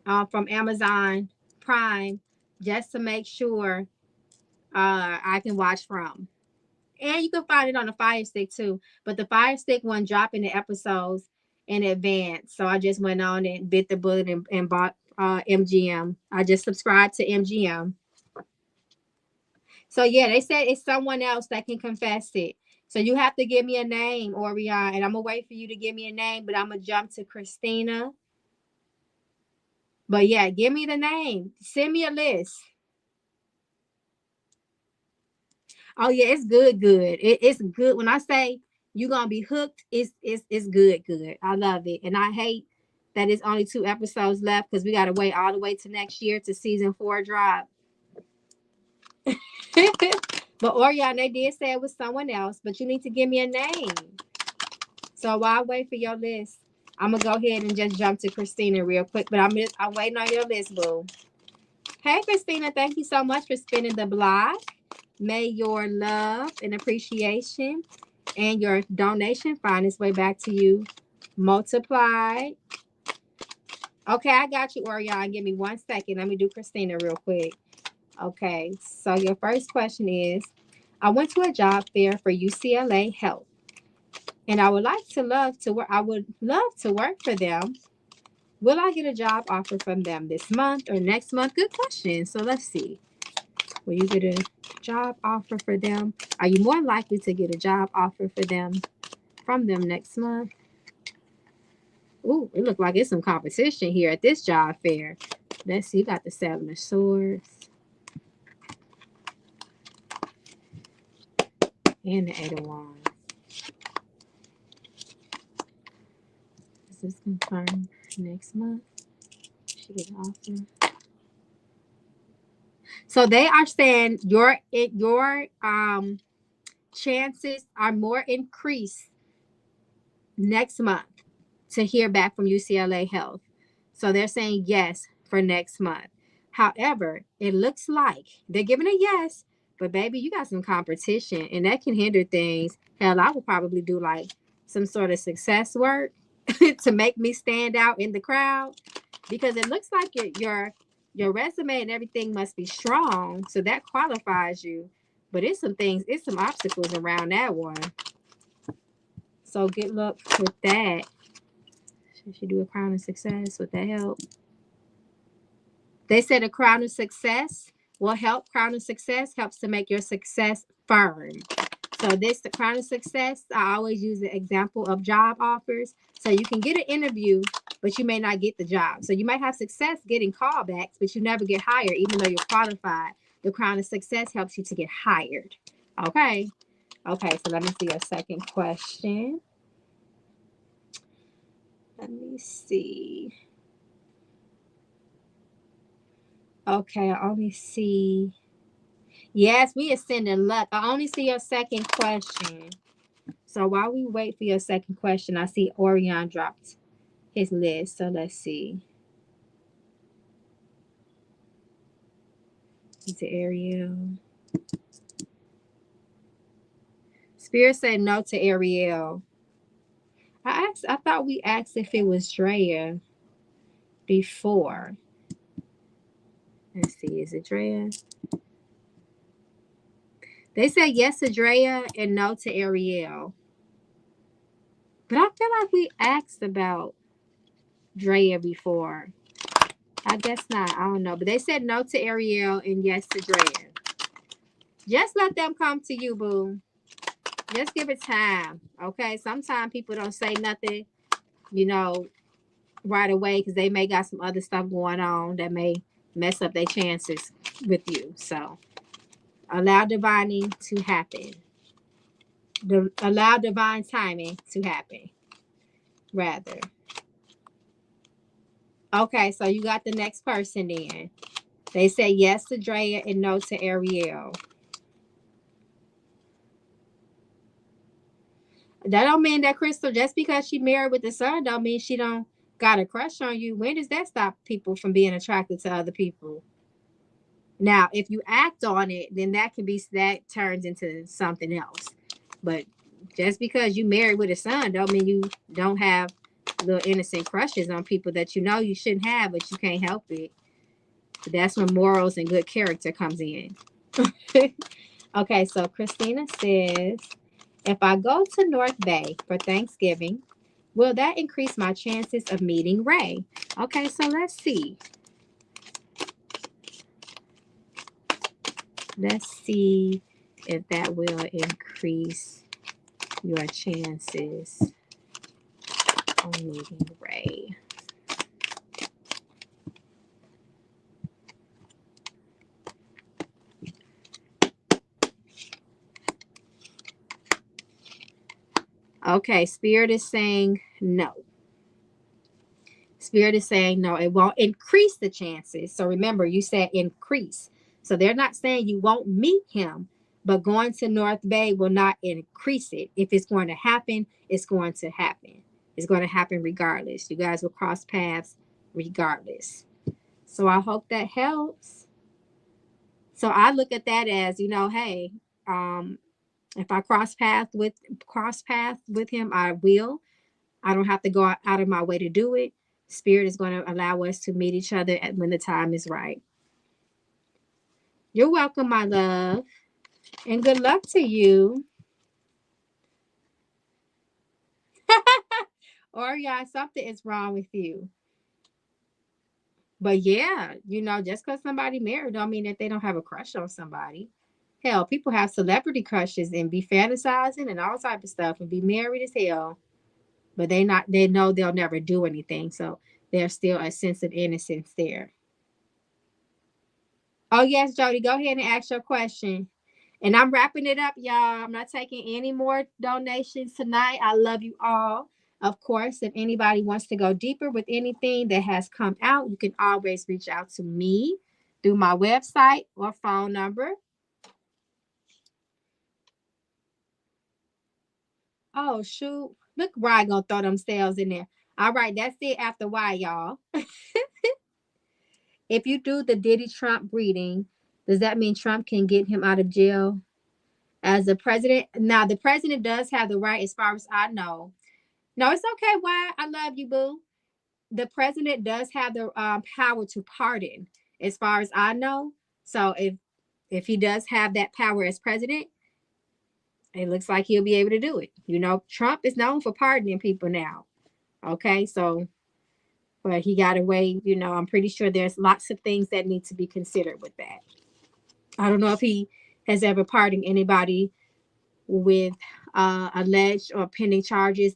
from Amazon Prime just to make sure I can watch From. And you can find it on the Fire Stick too. But the Fire Stick one dropping the episodes in advance. So I just went on and bit the bullet and bought MGM. I just subscribed to MGM. So yeah, they said it's someone else that can confess it. So you have to give me a name, Orion, and I'm gonna wait for you to give me a name, but I'm gonna jump to Christina. But yeah, give me the name. Send me a list. Oh yeah, it's good, good. It's good. When I say you're gonna be hooked, it's good, good. I love it. And I hate that it's only 2 episodes left because we gotta wait all the way to next year to season 4 drop. But Orion, they did say it was someone else, but you need to give me a name. So while I wait for your list, I'm gonna go ahead and just jump to Christina real quick. But I'm waiting on your list, boo. Hey Christina, thank you so much for spinning the block. May your love and appreciation and your donation find its way back to you multiplied. Okay, I got you, Orion. Give me 1 second. Let me do Christina real quick. Okay, so your first question is, I went to a job fair for UCLA Health, and I would love to work. I would love to work for them. Will I get a job offer from them this month or next month? Good question. So let's see. Will you get a job offer for them? Are you more likely to get a job offer for them from them next month? Ooh, it looked like it's some competition here at this job fair. Let's see. You got the 7 of Swords and the 8 of Wands. Is this confirmed next month? She get an offer. So they are saying your chances are more increased next month to hear back from UCLA Health. So they're saying yes for next month. However, it looks like they're giving a yes, but baby, you got some competition and that can hinder things. Hell, I would probably do like some sort of success work to make me stand out in the crowd because it looks like your resume and everything must be strong. So that qualifies you. But it's some obstacles around that one. So good luck with that. Should she do a crown of success? Would that help? They said a crown of success will help. Crown of success helps to make your success firm. So the crown of success, I always use the example of job offers. So you can get an interview, but you may not get the job. So you might have success getting callbacks, but you never get hired, even though you're qualified. The crown of success helps you to get hired. Okay. Okay, so let me see your second question. Let me see. Okay, I only see. Yes, we are sending luck. I only see your second question. So while we wait for your second question, I see Orion dropped his list. So let's see. To Ariel. Spirit said no to Ariel. I thought we asked if it was Drea before. Let's see, is it Drea? They said yes to Drea and no to Ariel. But I feel like we asked about Drea before. I guess not. I don't know. But they said no to Ariel and yes to Drea. Just let them come to you, boo. Just give it time. Okay. Sometimes people don't say nothing, you know, right away because they may got some other stuff going on that may mess up their chances with you. So allow divining to happen. Allow divine timing to happen. Rather. Okay, so you got the next person then. They say yes to Drea and no to Ariel. That don't mean that Crystal, just because she married with the son, don't mean she don't got a crush on you. When does that stop people from being attracted to other people? Now, if you act on it, then that turns into something else. But just because you married with a son, don't mean you don't have little innocent crushes on people that you know you shouldn't have, but you can't help it. That's when morals and good character comes in. Okay, so Christina says, if I go to North Bay for Thanksgiving, will that increase my chances of meeting Ray? Okay, so let's see. Let's see if that will increase your chances on meeting Ray. Okay, Spirit is saying no. Spirit is saying no, it won't increase the chances. So remember, you said increase. So they're not saying you won't meet him, but going to North Bay will not increase it. If it's going to happen, it's going to happen. It's going to happen regardless. You guys will cross paths regardless. So I hope that helps. So I look at that as, hey, um, if I cross paths with him, I will. I don't have to go out of my way to do it. Spirit is going to allow us to meet each other when the time is right. You're welcome, my love. And good luck to you. Or yeah, something is wrong with you. But yeah, just because somebody married don't mean that they don't have a crush on somebody. Hell, people have celebrity crushes and be fantasizing and all type of stuff and be married as hell. But they know they'll never do anything. So there's still a sense of innocence there. Oh yes, Jody, go ahead and ask your question. And I'm wrapping it up, y'all. I'm not taking any more donations tonight. I love you all. Of course, if anybody wants to go deeper with anything that has come out, you can always reach out to me through my website or phone number. Oh, shoot. Look, Ryan gonna throw themselves in there. All right, that's it after why, y'all. If you do the Diddy Trump reading, does that mean Trump can get him out of jail as the president? Now, the president does have the right, as far as I know. No, it's okay. Why? I love you, boo. The president does have the power to pardon, as far as I know. So if he does have that power as president, it looks like he'll be able to do it. Trump is known for pardoning people now. Okay, so but he got away. I'm pretty sure there's lots of things that need to be considered with that. I don't know if he has ever pardoned anybody with alleged or pending charges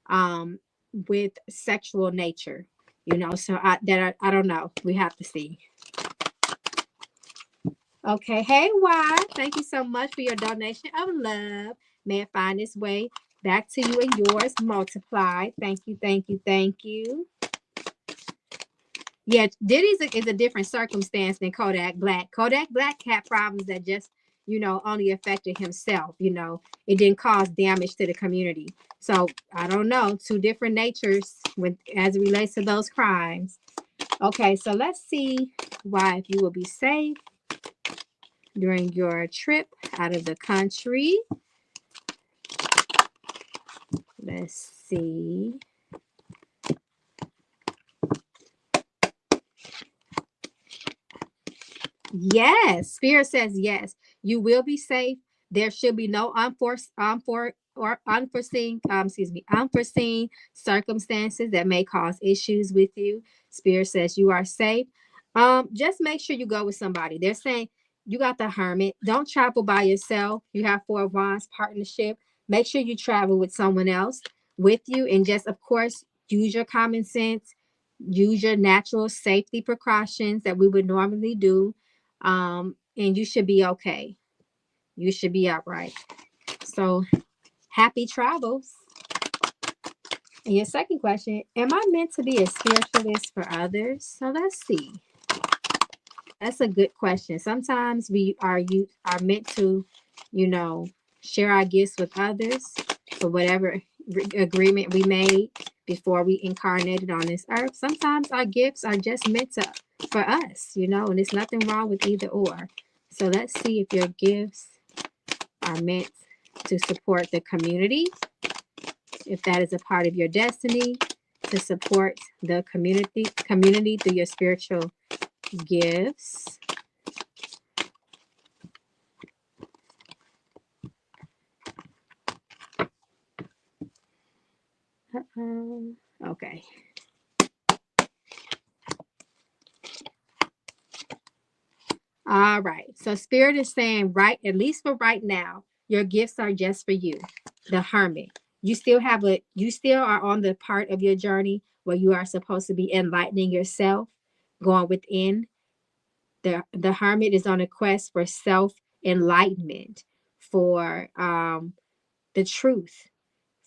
um, with sexual nature. So I don't know. We have to see. Okay, hey Y, thank you so much for your donation of love. May it find its way back to you and yours multiplied. Thank you, thank you, thank you. Yeah, Diddy's is a different circumstance than Kodak Black. Kodak Black had problems that just, only affected himself. It didn't cause damage to the community. So I don't know, two different natures as it relates to those crimes. Okay, so let's see why if you will be safe during your trip out of the country. Let's see. Yes, Spirit says yes. You will be safe. There should be no unforeseen circumstances that may cause issues with you. Spirit says you are safe. Just make sure you go with somebody. They're saying you got the Hermit. Don't travel by yourself. You have Four of Wands partnership. Make sure you travel with someone else with you, and just of course use your common sense. Use your natural safety precautions that we would normally do, and you should be okay. You should be upright. So happy travels. And your second question, am I meant to be a spiritualist for others? So let's see. That's a good question. Sometimes you are meant to, you know, share our gifts with others for whatever agreement we made before we incarnated on this earth. Sometimes our gifts are just meant to for us, and there's nothing wrong with either or. So let's see if your gifts are meant to support the community, if that is a part of your destiny, to support the community through your spiritual gifts. Okay. All right. So Spirit is saying, right, at least for right now, your gifts are just for you. The Hermit. You still are on the part of your journey where you are supposed to be enlightening yourself, going within. The Hermit is on a quest for self enlightenment, for the truth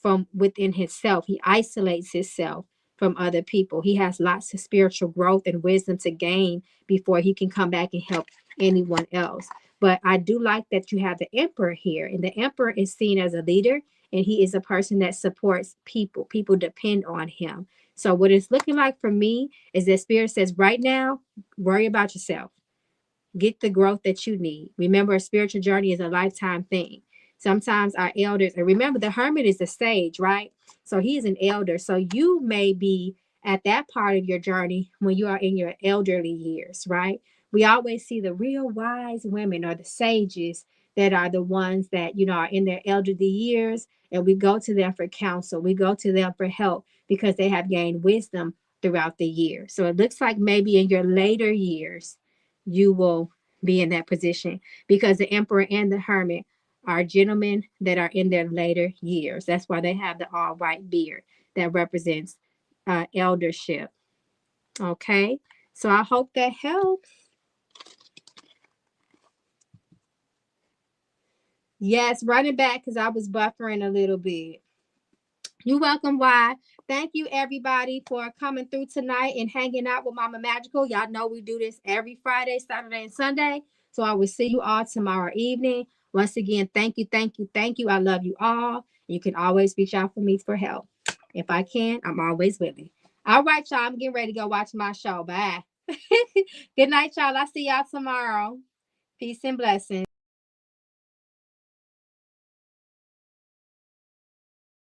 from within himself. He isolates himself from other people. He has lots of spiritual growth and wisdom to gain before he can come back and help anyone else. But I do like that you have the Emperor here, and the Emperor is seen as a leader, and he is a person that supports people. People depend on him. So what it's looking like for me is that Spirit says, right now, worry about yourself. Get the growth that you need. Remember, a spiritual journey is a lifetime thing. Sometimes our elders, and remember, the hermit is the sage, right? So he is an elder. So you may be at that part of your journey when you are in your elderly years, right? We always see the real wise women or the sages that are the ones that, are in their elderly years, and we go to them for counsel. We go to them for help because they have gained wisdom throughout the year. So it looks like maybe in your later years, you will be in that position because the emperor and the hermit are gentlemen that are in their later years. That's why they have the all white beard that represents eldership. Okay, so I hope that helps. Yes, running back because I was buffering a little bit. You're welcome, Why. Thank you, everybody, for coming through tonight and hanging out with Mama Magical. Y'all know we do this every Friday, Saturday, and Sunday. So I will see you all tomorrow evening. Once again, thank you, thank you, thank you. I love you all. You can always reach out for me for help. If I can, I'm always willing. All right, y'all. I'm getting ready to go watch my show. Bye. Good night, y'all. I'll see y'all tomorrow. Peace and blessings.